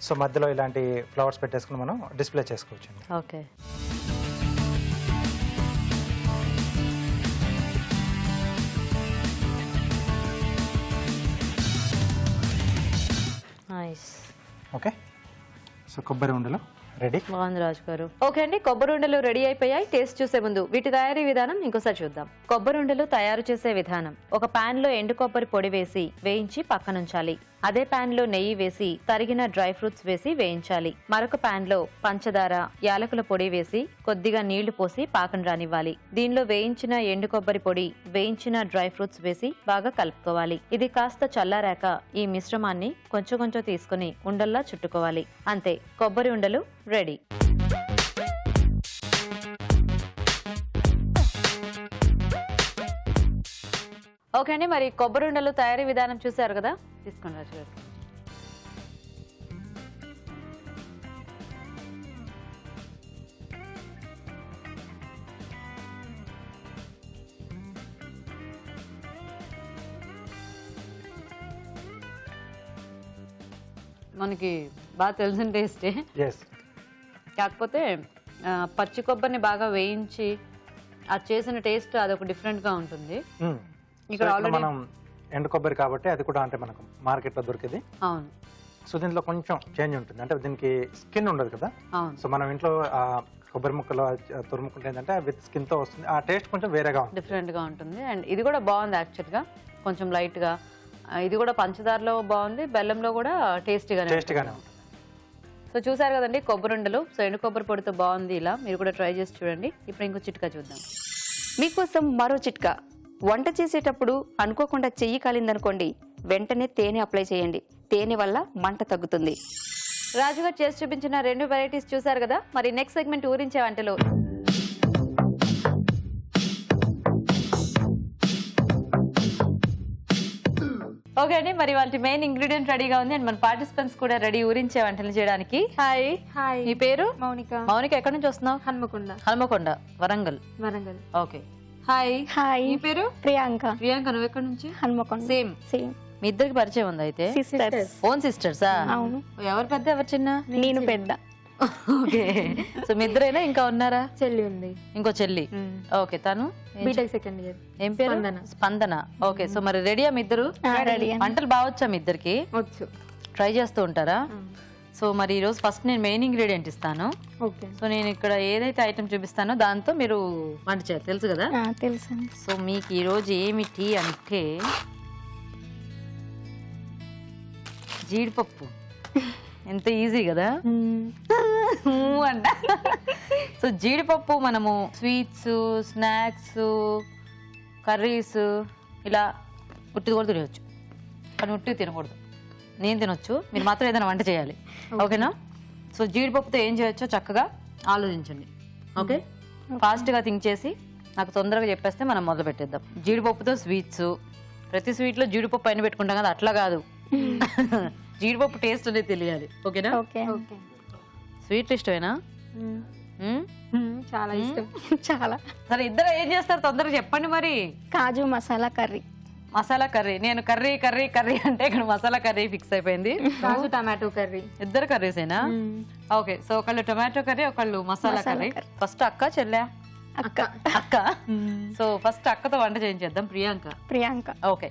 సో మధ్యలో ఇలాంటి ఫ్లవర్స్ పెట్టేసుకుని మనం డిస్ప్లే చేసుకోవచ్చు. ఓకే. నైస్. ఓకే. సో కొబ్బరి ఉండలు రెడీ. బాగుంది రాజు గారు. ఓకే అండి, కొబ్బరి ఉండలు రెడీ అయిపోయాయి. టేస్ట్ చూసే ముందు వీటి తయారీ విధానం ఇంకోసారి చూద్దాం. కొబ్బరి ఉండలు తయారు చేసే విధానం: ఒక పాన్ లో ఎండు కొబ్బరి పొడి వేసి వేయించి పక్కనుంచాలి. అదే పాన్ లో నెయ్యి వేసి తరిగిన డ్రై ఫ్రూట్స్ వేసి వేయించాలి. మరొక పాన్ లో పంచదార, యాలకుల పొడి వేసి కొద్దిగా నీళ్లు పోసి పాకం రానివ్వాలి. దీనిలో వేయించిన ఎండు కొబ్బరి పొడి, వేయించిన డ్రై ఫ్రూట్స్ వేసి బాగా కలుపుకోవాలి. ఇది కాస్త చల్లారాక ఈ మిశ్రమాన్ని కొంచెం కొంచెం తీసుకుని ఉండల్లా చుట్టుకోవాలి. అంతే, కొబ్బరి ఉండలు రెడీ. ఓకే అండి, మరి కొబ్బరి ఉండలు తయారీ విధానం చూసారు కదా, తీసుకోండి రాజు గారు. మనకి బాగా తెలిసిన టేస్టే, కాకపోతే పచ్చి కొబ్బరిని బాగా వేయించి అది చేసిన టేస్ట్ అదొక డిఫరెంట్గా ఉంటుంది. ఇక్కడ ఆల్రెడీ మనం ఎండు కొబ్బరి కాబట్టి అది కూడా అంటే మనకు మార్కెట్లో దొరికేది. అవును. సో దీంట్లో కొంచెం చేంజ్ ఉంటుంది, అంటే దీనికి స్కిన్ ఉండదు కదా. అవును. సో మనం ఇంట్లో కొబ్బరి ముక్కలు తురుముకుంటే ఏంటంటే విత్ స్కిన్ తో వస్తుంది, ఆ టేస్ట్ కొంచెం వేరేగా ఉంటుంది, డిఫరెంట్ గా ఉంటుంది. అండ్ ఇది కూడా బాగుంది యాక్చువల్గా, కొంచెం లైట్ గా. ఇది కూడా పంచదారలో బాగుంది, బెల్లంలో కూడా టేస్టీగానే ఉంటుంది. సో చూసారు కదండి కొబ్బరి ఉండలు. సో ఎండు కొబ్బరి పొడితో బాగుంది, ఇలా మీరు కూడా ట్రై చేసి చూడండి. ఇప్పుడు ఇంకో చిట్కా చూద్దాం. మీకోసం మరో చిట్కా. వంట చేసేటప్పుడు అనుకోకుండా చెయ్యి కాలిందనుకోండి, వెంటనే తేనె అప్లై చేయండి. తేనె వల్ల మంట తగ్గుతుంది. రాజుగారు చేసి చూపించిన 2 వెరైటీస్ చూసారు కదా, మరి నెక్స్ట్ సెగ్మెంట్ ఊరించే వంటలు. ఓకే అండి, మరి వాళ్ళ మెయిన్ ఇంగ్రీడియంట్ రెడీగా ఉంది అండ్ మన పార్టిసిపెంట్స్ కూడా రెడీ ఊరించే వంటలు చేయడానికి. హాయ్. హాయ్. మీ పేరు? మౌనిక. మౌనిక, ఎక్కడి నుంచి వస్తున్నావు? Hanmakonda. Hanmakonda, Warangal. Warangal. Okay. Hi. Hi. మీ పేరు? ప్రియాంక. ప్రియాంక, నువ్వు ఎక్కడి నుంచి? హన్మకొండ. సేమ్. మీ ఇద్దరికి పరిచయం ఉందా అయితే? సిస్టర్స్. ఓన్ సిస్టర్సా? అవును. ఎవరు పెద్ద ఎవరు చిన్న? నేను పెద్ద. ఓకే. సో మీ ఇద్దరైనా ఇంకా ఉన్నారా? చెల్లి ఉంది. ఇంకో చెల్లి. ఓకే. తను బీటెక్ సెకండ్ ఇయర్. ఏం పేరు? స్పందన. ఓకే. సో మరి రెడీయా మీ ఇద్దరు? రెడీ. వంటలు బాగా వచ్చా మీ ఇద్దరికి? వచ్చు. ట్రై చేస్తూ ఉంటారా? సో మరి ఈరోజు ఫస్ట్ నేను మెయిన్ ఇంగ్రీడియంట్ ఇస్తాను. ఓకే. సో నేను ఇక్కడ ఏదైతే ఐటమ్ చూపిస్తానో దాంతో మీరు వంట చేయాలి, తెలుసు కదా? తెలుసు. సో మీకు ఈరోజు ఏమిటి అంటే జీడిపప్పు. ఎంత ఈజీ కదా అంట. సో జీడిపప్పు మనము స్వీట్స్, స్నాక్స్, కర్రీస్ ఇలా ఉట్టిది కూడా తినవచ్చు, కానీ ఉట్టిది తినకూడదు. నేను తినొచ్చు, మీరు మాత్రం ఏదైనా వంట చేయాలి. ఓకేనా? సో జీడిపప్పుతో ఏం చేయొచ్చో చక్కగా ఆలోచించండి. ఓకే, ఫాస్ట్గా థింక్ చేసి నాకు తొందరగా చెప్పేస్తే మనం మొదలు పెట్టేద్దాం. జీడిపప్పుతో స్వీట్స్, ప్రతి స్వీట్లో జీడిపప్పు పైన పెట్టుకుంటాం కదా, అట్లా కాదు. జీడిపప్పు టేస్ట్ అనేది తెలియాలి. ఓకేనా? స్వీట్ ఇష్టమేనా? చాలా ఇష్టం. చాలా. సరే, ఇద్దరు ఏం చేస్తారు తొందరగా చెప్పండి మరి. కాజు మసాలా కర్రీ. మసాలా కర్రీ. నేను కర్రీ కర్రీ కర్రీ అంటే ఇక్కడ మసాలా కర్రీ ఫిక్స్ అయిపోయింది. కాజు టమాటో కర్రీ. ఇద్దరు కర్రీసేనా? ఓకే. సో ఒకళ్ళు టొమాటో కర్రీ, ఒకళ్ళు మసాలా కర్రీ. ఫస్ట్ అక్క చెల్లె? అక్క. సో ఫస్ట్ అక్కతో వంట చేయించేద్దాం. ప్రియాంక. ఓకే.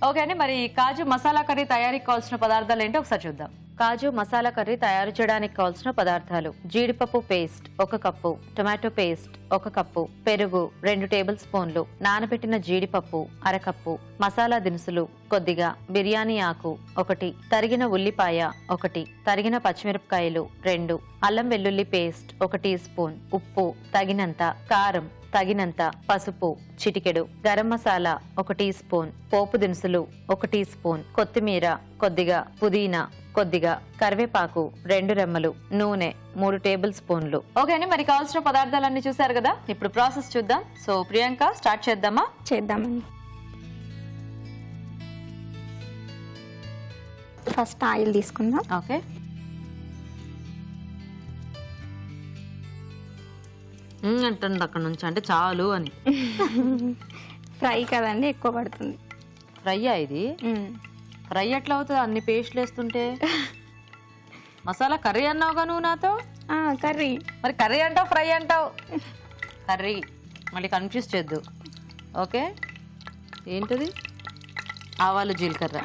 ఓకే అండి, మరి కాజు మసాలా కర్రీ తయారీకి కావాల్సిన పదార్థాలు ఏంటో ఒకసారి చూద్దాం. కాజు మసాలా కర్రీ తయారు చేయడానికి కావాల్సిన పదార్థాలు: జీడిపప్పు paste 1 cup, tomato paste 1 cup, పెరుగు 2 టేబుల్ స్పూన్లు, నానబెట్టిన జీడిపప్పు 1/2 కప్పు, మసాలా దినుసులు కొద్దిగా, బిర్యానీ ఆకు 1, తరిగిన ఉల్లిపాయ 1, తరిగిన పచ్చిమిరపకాయలు 2, అల్లం వెల్లుల్లి పేస్ట్ 1 టీ స్పూన్, ఉప్పు తగినంత, కారం తగినంత, పసుపు చిటికెడు, గరం మసాలా 1 టీ స్పూన్, పోపు దినుసులు 1 టీ స్పూన్, కొత్తిమీర కొద్దిగా, పుదీనా కొద్దిగా, కరివేపాకు 2 రెమ్మలు, నూనె 3 టేబుల్ స్పూన్లు. ఓకే అండి, మరి కావాల్సిన పదార్థాలన్నీ చూసారు కదా, ఇప్పుడు ప్రాసెస్ చూద్దాం. సో ప్రియాంక, స్టార్ట్ చేద్దామా? చేద్దామండి. ఫస్ట్ ఆయిల్ తీసుకుందాం. ఓకే. అంటుంది అక్కడ నుంచి, అంటే చాలు అని. ఫ్రై కదండి, ఎక్కువ పడుతుంది. ఫ్రైయా ఇది? ఫ్రై ఎట్లా అవుతుంది అన్ని పేస్ట్లు వేస్తుంటే? మసాలా కర్రీ అన్నావుగా నువ్వు నాతో. కర్రీ. మరి కర్రీ అంటావు, ఫ్రై అంటావు. కర్రీ, మళ్ళీ కన్ఫ్యూజ్ చేద్దు. ఓకే. ఏంటది? ఆవాలు జీలకర్ర.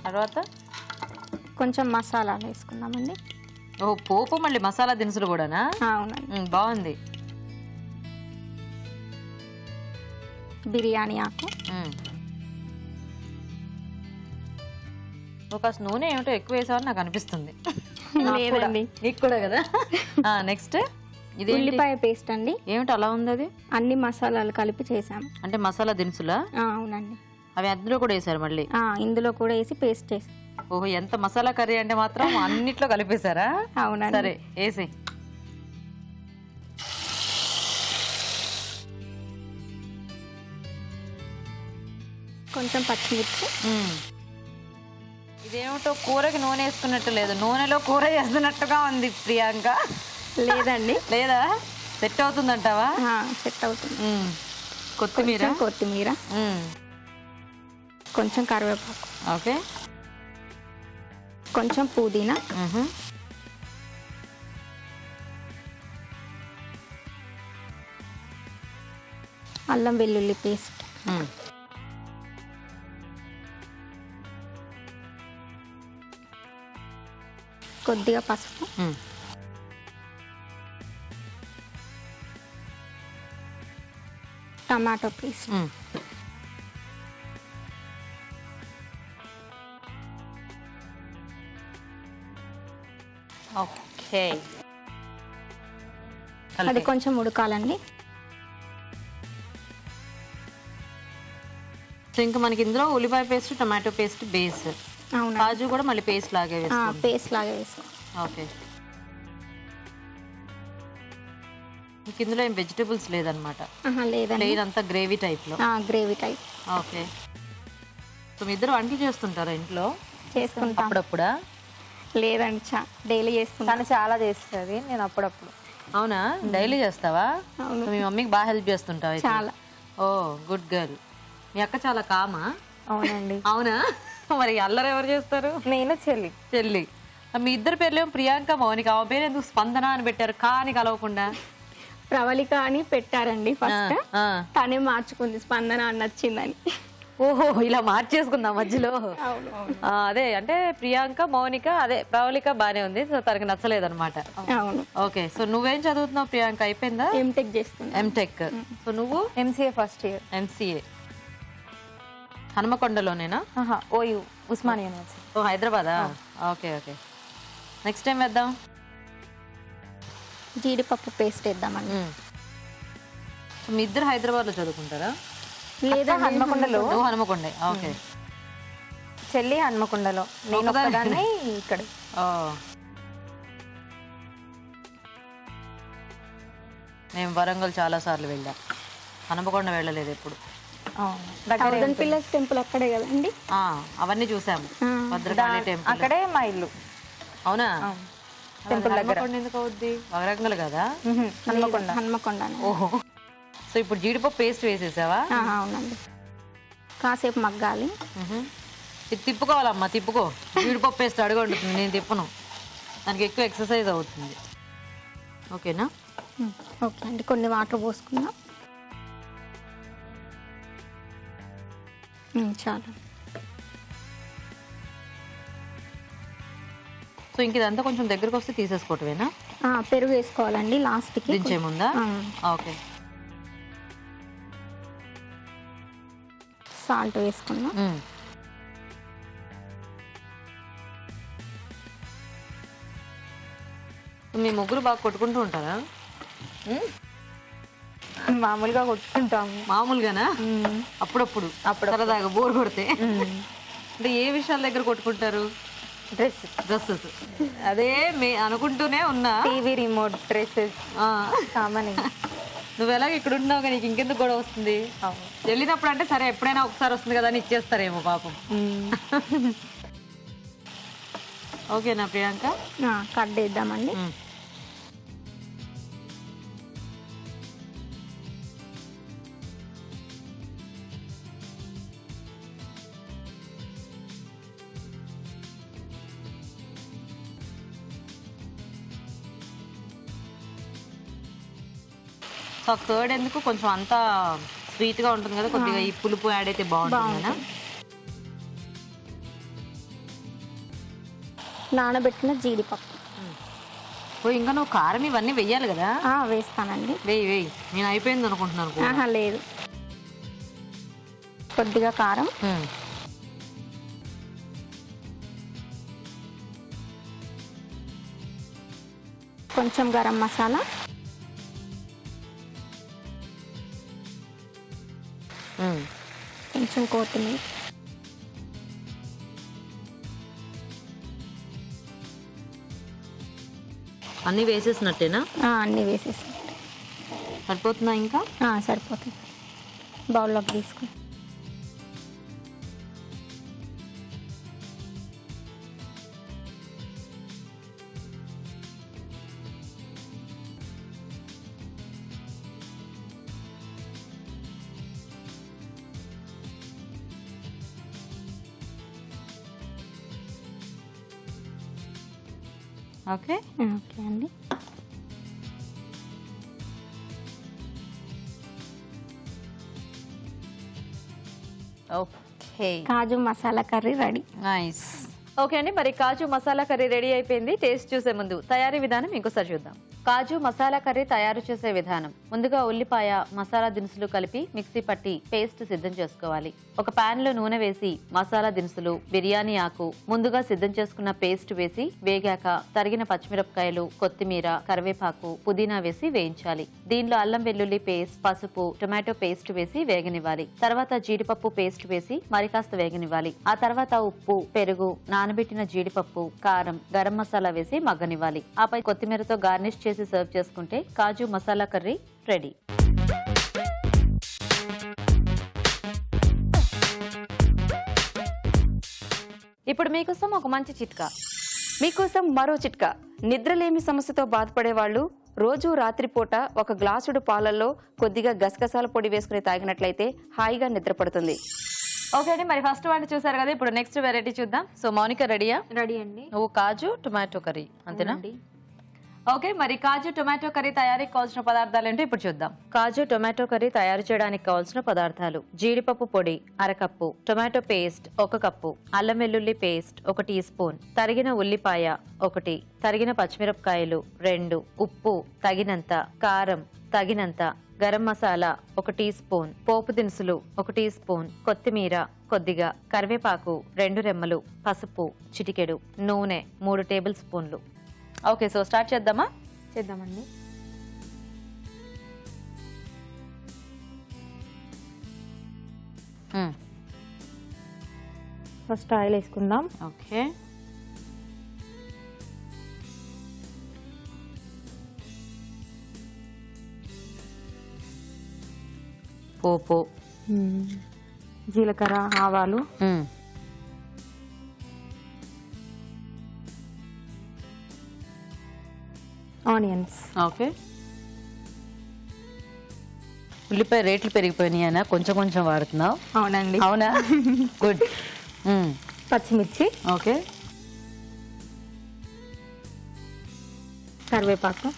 తర్వాత కొంచెం మసాలాలు వేసుకుందామండి. ఓ పోపు మళ్ళీ మసాలా దినుసులు కూడానా? అవునండి. బాగుంది. బిర్యానీ ఆకు, ఒక నూనె ఏమిటో ఎక్కువ వేసావని నాకు అనిపిస్తుంది. లేదండి నీకు కూడా కదా. నెక్స్ట్ ఇది ఉల్లిపాయ పేస్ట్ అండి. ఏమిటి అలా ఉంది అది? అన్ని మసాలాలు కలిపి చేసాం. అంటే మసాలా దినుసులా? అవునండి. అవి అందులో కూడా వేసారు మళ్ళీ? ఇందులో కూడా వేసి పేస్ట్ చేసాం. ఓహో, ఎంత మసాలా కర్రీ అంటే మాత్రం అన్నిట్లో కలిపేశారా? అవునండి. సరే వేసి కొంచెం పచ్చిమిర్చి. ఇదేమిటో కూరకి నూనె వేసుకున్నట్టు లేదు, నూనెలో కూర చేస్తున్నట్టుగా ఉంది ప్రియాంక. లేదండి. లేదా సెట్ అవుతుందంటావా? సెట్ అవుతుంది. కొత్తిమీర, కొత్తిమీర, కొంచెం కరివేపాకు, ఓకే, కొంచెం పుదీనా, అల్లం వెల్లుల్లి పేస్ట్, కొద్దిగా పసుపు, టమాటో పేస్ట్, ఓకే. అది కొంచెం ఉడకాలండి. సో ఇంకా మనకి ఇందులో ఉల్లిపాయ పేస్ట్, టమాటో పేస్ట్ బేస్, అవునా, కాజు కూడా మళ్ళీ పేస్ట్ లాగే వేస్తాం. పేస్ట్ లాగా వేసాం. ఓకే. ఇందులో ఏం వెజిటబుల్స్ లేదనమాట? లేదండి, ప్లెయిన్ అంతా గ్రేవీ టైప్లో. Gravy type. ఓకే. సో మీ ఇద్దరు వంటలు చేస్తుంటారా ఇంట్లో? చేసుకుంటాం. అప్పుడప్పుడా? లేదండి, డైలీ చేసుకుంటాను. తను చాలా చేస్తుంది, నేను అప్పుడప్పుడు. అవునా, డైలీ చేస్తావా? అవును. సో మీ మమ్మీకి బాగా హెల్ప్ చేస్తుంటావా అయితే? చాలా. ఓ గుడ్ గర్ల్. మీ అక్క చాలా కామా? అవునండి. అవునా? మరి అల్లరి ఎవరు చేస్తారు? నేను చెల్లి. చెల్లి. మీ ఇద్దరు పేర్లేమో ప్రియాంక, మౌనిక. ఆమె పేరు ఎందుకు స్పందన అని పెట్టారు, కానీ కలవకుండా? ప్రవళిక అని పెట్టారండి ఫస్ట్. తనే మార్చుకుంది, స్పందన అని నచ్చిందని. ఓహో, ఇలా మార్చేసుకుందా మధ్యలో? అవును. అదే అంటే ప్రియాంక, మౌనిక, అదే ప్రవళిక బానే ఉంది. సో తనకి నచ్చలేదన్నమాట. అవును. ఓకే. సో నువ్వేం చదువుతున్నావు ప్రియాంక? అయిపోయిందా? ఎంటెక్ చేస్తున్నా. ఎంటెక్. సో నువ్వు? MCA first year. ఎంసీఏ. హనుమకొండలోనేనా? OU, Osmania university. ఓ హైదరాబాదా? Okay okay. నెక్స్ట్ టైం వేద్దాం. జీడిపప్పు పేస్ట్ వేద్దామండి. సో మీ ఇద్దరు హైదరాబాద్లో చదువుకుంటారా? లేదా హన్మకొండలో. నువ్వు హనుమకొండే. ఓకే. చెల్లి హన్మకొండలో, నేను ఒకదాన్ని ఇక్కడ. ఓ, మేము వరంగల్ చాలా సార్లు వెళ్ళాం, హనుమకొండ వెళ్ళలేదు ఎప్పుడు. థౌసండ్ పిల్లర్స్ టెంపుల్ అక్కడే కదండి. అవన్నీ చూసాము. భద్రకాళి టెంపుల్ అక్కడే మా ఇల్లు. అవునా? టెంపుల్ దగ్గర. హనుమకొండ ఎందుకు అవుద్ది? వరంగల్ కదా? హన్మకొండ. ఓహో. సో ఇప్పుడు జీడిపప్పు పేస్ట్ వేసేసావా? అవునండి, కాసేపు మగ్గాలి. ఇది తిప్పుకోవాలమ్మా, తిప్పుకో. జీడిపప్పు పేస్ట్ అడుగు ఉంటుంది, నేను తిప్పను, దానికి ఎక్కువ ఎక్సర్సైజ్ అవుతుంది. ఓకేనా? ఓకే అండి, కొన్ని వాటర్ పోసుకుందాం. చాలు. సో ఇంక ఇదంతా కొంచెం దగ్గరకు వస్తే తీసేసుకోవటమేనా? పెరుగు వేసుకోవాలండి లాస్ట్కి. దించేముందా? ఓకే. సాల్ట్ వేసుకుందాం. మీ ముగ్గురు బాగా కొట్టుకుంటూ ఉంటారా? మామూలుగా కొట్టుకుంటాము. మామూలుగానా? అప్పుడప్పుడు సరదాగా బోర్ కొడితే? అంటే ఏ విషయాల దగ్గర కొట్టుకుంటారు? డ్రెస్సెస్. అదే అనుకుంటూనే ఉన్నా. TV remote, dresses common. నువ్వు ఎలాగ ఇక్కడ ఉంటున్నావు కానీ ఇంకెందుకు గొడవ వస్తుంది? వెళ్ళినప్పుడు అంటే సరే ఎప్పుడైనా ఒకసారి వస్తుంది కదా అని ఇచ్చేస్తారేమో పాపం. ఓకేనా ప్రియాంక? కట్ చేద్దామండి. సో కర్డ్ ఎందుకు కొంచెం అంతా స్వీట్గా ఉంటుంది కదా, కొద్దిగా ఈ పులుపు యాడ్ అయితే బాగుంటుంది కదా. నానబెట్టిన జీడిపప్పు ఓ ఇంకా నువ్వు కారం ఇవన్నీ వెయ్యాలి కదా? వేస్తానండి. వెయ్యి నేను అయిపోయింది అనుకుంటున్నాను కూర. ఆహా లేదు, కొద్దిగా కారం, కొంచెం గరం మసాలా, కొంచెం కొత్తిమీర, అన్నీ వేసేసినట్టేనా? అన్నీ వేసేసి సరిపోతుందా ఇంకా? సరిపోతుంది. బౌల్లోకి తీసుకుని ఓకే ఓకే అండి. Okay kaju masala curry ready. Nice. Okay అండి, మరి కాజు మసాలా కర్రీ రెడీ అయిపోయింది. టేస్ట్ చూసే ముందు తయారీ విధానం ఇంకోసారి చూద్దాం. కాజు మసాలా కర్రీ తయారు చేసే విధానం: ముందుగా ఉల్లిపాయ, మసాలా దినుసులు కలిపి మిక్సీ పట్టి పేస్ట్ సిద్ధం చేసుకోవాలి. ఒక పాన్ లో నూనె వేసి మసాలా దినుసులు, బిర్యానీ ఆకు, ముందుగా సిద్ధం చేసుకున్న పేస్ట్ వేసి వేగాక తరిగిన పచ్చిమిరపకాయలు, కొత్తిమీర, కరివేపాకు, పుదీనా వేసి వేయించాలి. దీనిలో అల్లం వెల్లుల్లి పేస్ట్, పసుపు, టొమాటో పేస్ట్ వేసి వేగనివ్వాలి. తర్వాత జీడిపప్పు పేస్ట్ వేసి మరి కాస్త వేగనివ్వాలి. ఆ తర్వాత ఉప్పు, పెరుగు, నానబెట్టిన జీడిపప్పు, కారం, గరం మసాలా వేసి మగ్గనివ్వాలి. ఆపై కొత్తిమీరతో గార్నిష్ చేసి సర్వ్ చేసుకుంటే కాజు మసాలా కర్రీ రెడీ. ఇప్పుడు మీకోసం ఒక మంచి చిట్కా. మీకోసం మరో చిట్కా. నిద్రలేమి సమస్యతో బాధపడే వాళ్ళు రోజు రాత్రిపూట ఒక గ్లాసుడు పాలల్లో కొద్దిగా గసగసాల పొడి వేసుకుని తాగినట్లయితే హాయిగా నిద్రపడుతుంది. ఓకే అండి, మరి ఫస్ట్ వంట చూసారు కదా, ఇప్పుడు నెక్స్ట్ వెరైటీ చూద్దాం. సో మౌనిక రెడీయా? రెడీ అండి. నువ్వు కాజు టొమాటో కర్రీ అంతేనా? ఓకే, మరి కాజు టొమాటో కర్రీ తయారీకి కావాల్సిన పదార్థాలు ఏంటో ఇప్పుడు చూద్దాం. కాజు టొమాటో కర్రీ తయారు చేయడానికి కావాల్సిన పదార్థాలు: జీడిపప్పు పొడి 1/2 కప్పు, టొమాటో పేస్ట్ 1 కప్పు, అల్లం వెల్లుల్లి పేస్ట్ 1 టీ స్పూన్, తరిగిన ఉల్లిపాయ 1, తరిగిన పచ్చిమిరపకాయలు 2, ఉప్పు తగినంత, కారం తగినంత, గరం మసాలా 1 టీ స్పూన్, పోపు దినుసులు 1 టీ స్పూన్, కొత్తిమీర కొద్దిగా, కరివేపాకు 2 రెమ్మలు, పసుపు చిటికెడు, నూనె 3 టేబుల్ స్పూన్లు. ఓకే, సో స్టార్ట్ చేద్దామా? చేద్దామండి. ఫస్ట్ ఆయిల్ వేసుకుందాం. ఓకే, పోపు, జీలకర్ర, ఆవాలు, ఆనియన్స్. ఓకే. ఉల్లిపాయ రేట్లు పెరిగిపోయినాయనా? కొంచెం కొంచెం వాడుతున్నావు? అవునండి. అవునా? గుడ్. పచ్చిమిర్చి, ఓకే, కరివేపాకు,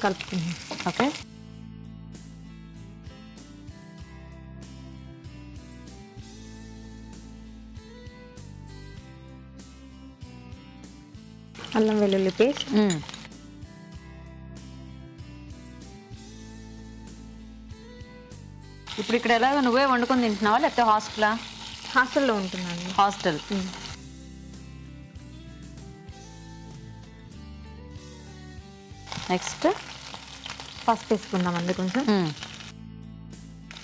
కలుపుకుందాం. ఓకే, అల్లం వెల్లుల్లి పేస్ట్, ఇప్పుడు ఇక్కడ ఎలాగ నువ్వే వండుకొని తింటున్నావా లేకపోతే హాస్టలా? హాస్టల్లో ఉంటున్నాను. హాస్టల్. నెక్స్ట్ పసుపు వేసుకుందామండి కొంచెం.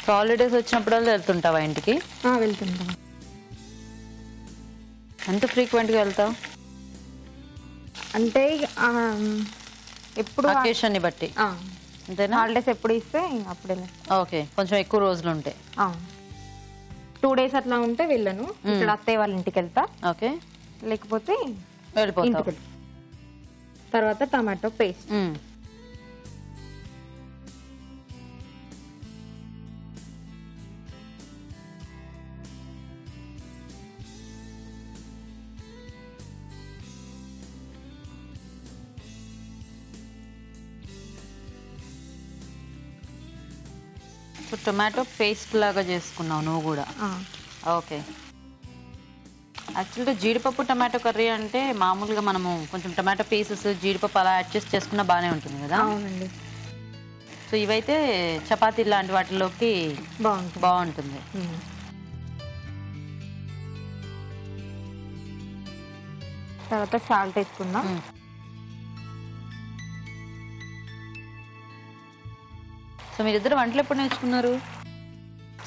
హాలిడేస్ వచ్చినప్పుడల్లా వెళ్తుంటావా ఇంటికి? వెళ్తుంటాం. ఎంత ఫ్రీక్వెంట్గా వెళ్తావు? అంటే ఎప్పుడు అకేషన్ని బట్టి అంతేనా? హాలిడేస్ ఎప్పుడు ఇస్తే అప్పుడు వెళ్ళాను. ఓకే, కొంచెం ఎక్కువ రోజులు ఉంటాయి. 2 days అట్లా ఉంటే వెళ్ళను. ఇక్కడ అత్తయ్య వాళ్ళ ఇంటికి వెళ్తా. ఓకే, లేకపోతే వెళ్ళిపోతావు. ఇంటికి వెళ్తా. తర్వాత టమాటో పేస్ట్, టొమాటో పేస్ట్ లాగా చేసుకున్నావు నువ్వు కూడా. ఓకే. యాక్చువల్గా జీడిపప్పు టమాటో కర్రీ అంటే మామూలుగా మనము కొంచెం టమాటో పీసెస్ జీడిపప్పు అలా అడ్జస్ట్ చేసుకున్నా బాగానే ఉంటుంది కదా. అవునండి, సో ఇవైతే చపాతీ లాంటి వాటిలోకి బాగుంటుంది. తర్వాత సాల్ట్ వేసుకుందాం. సో మీరిద్దరు వంటలు ఎప్పుడు నేర్చుకున్నారు?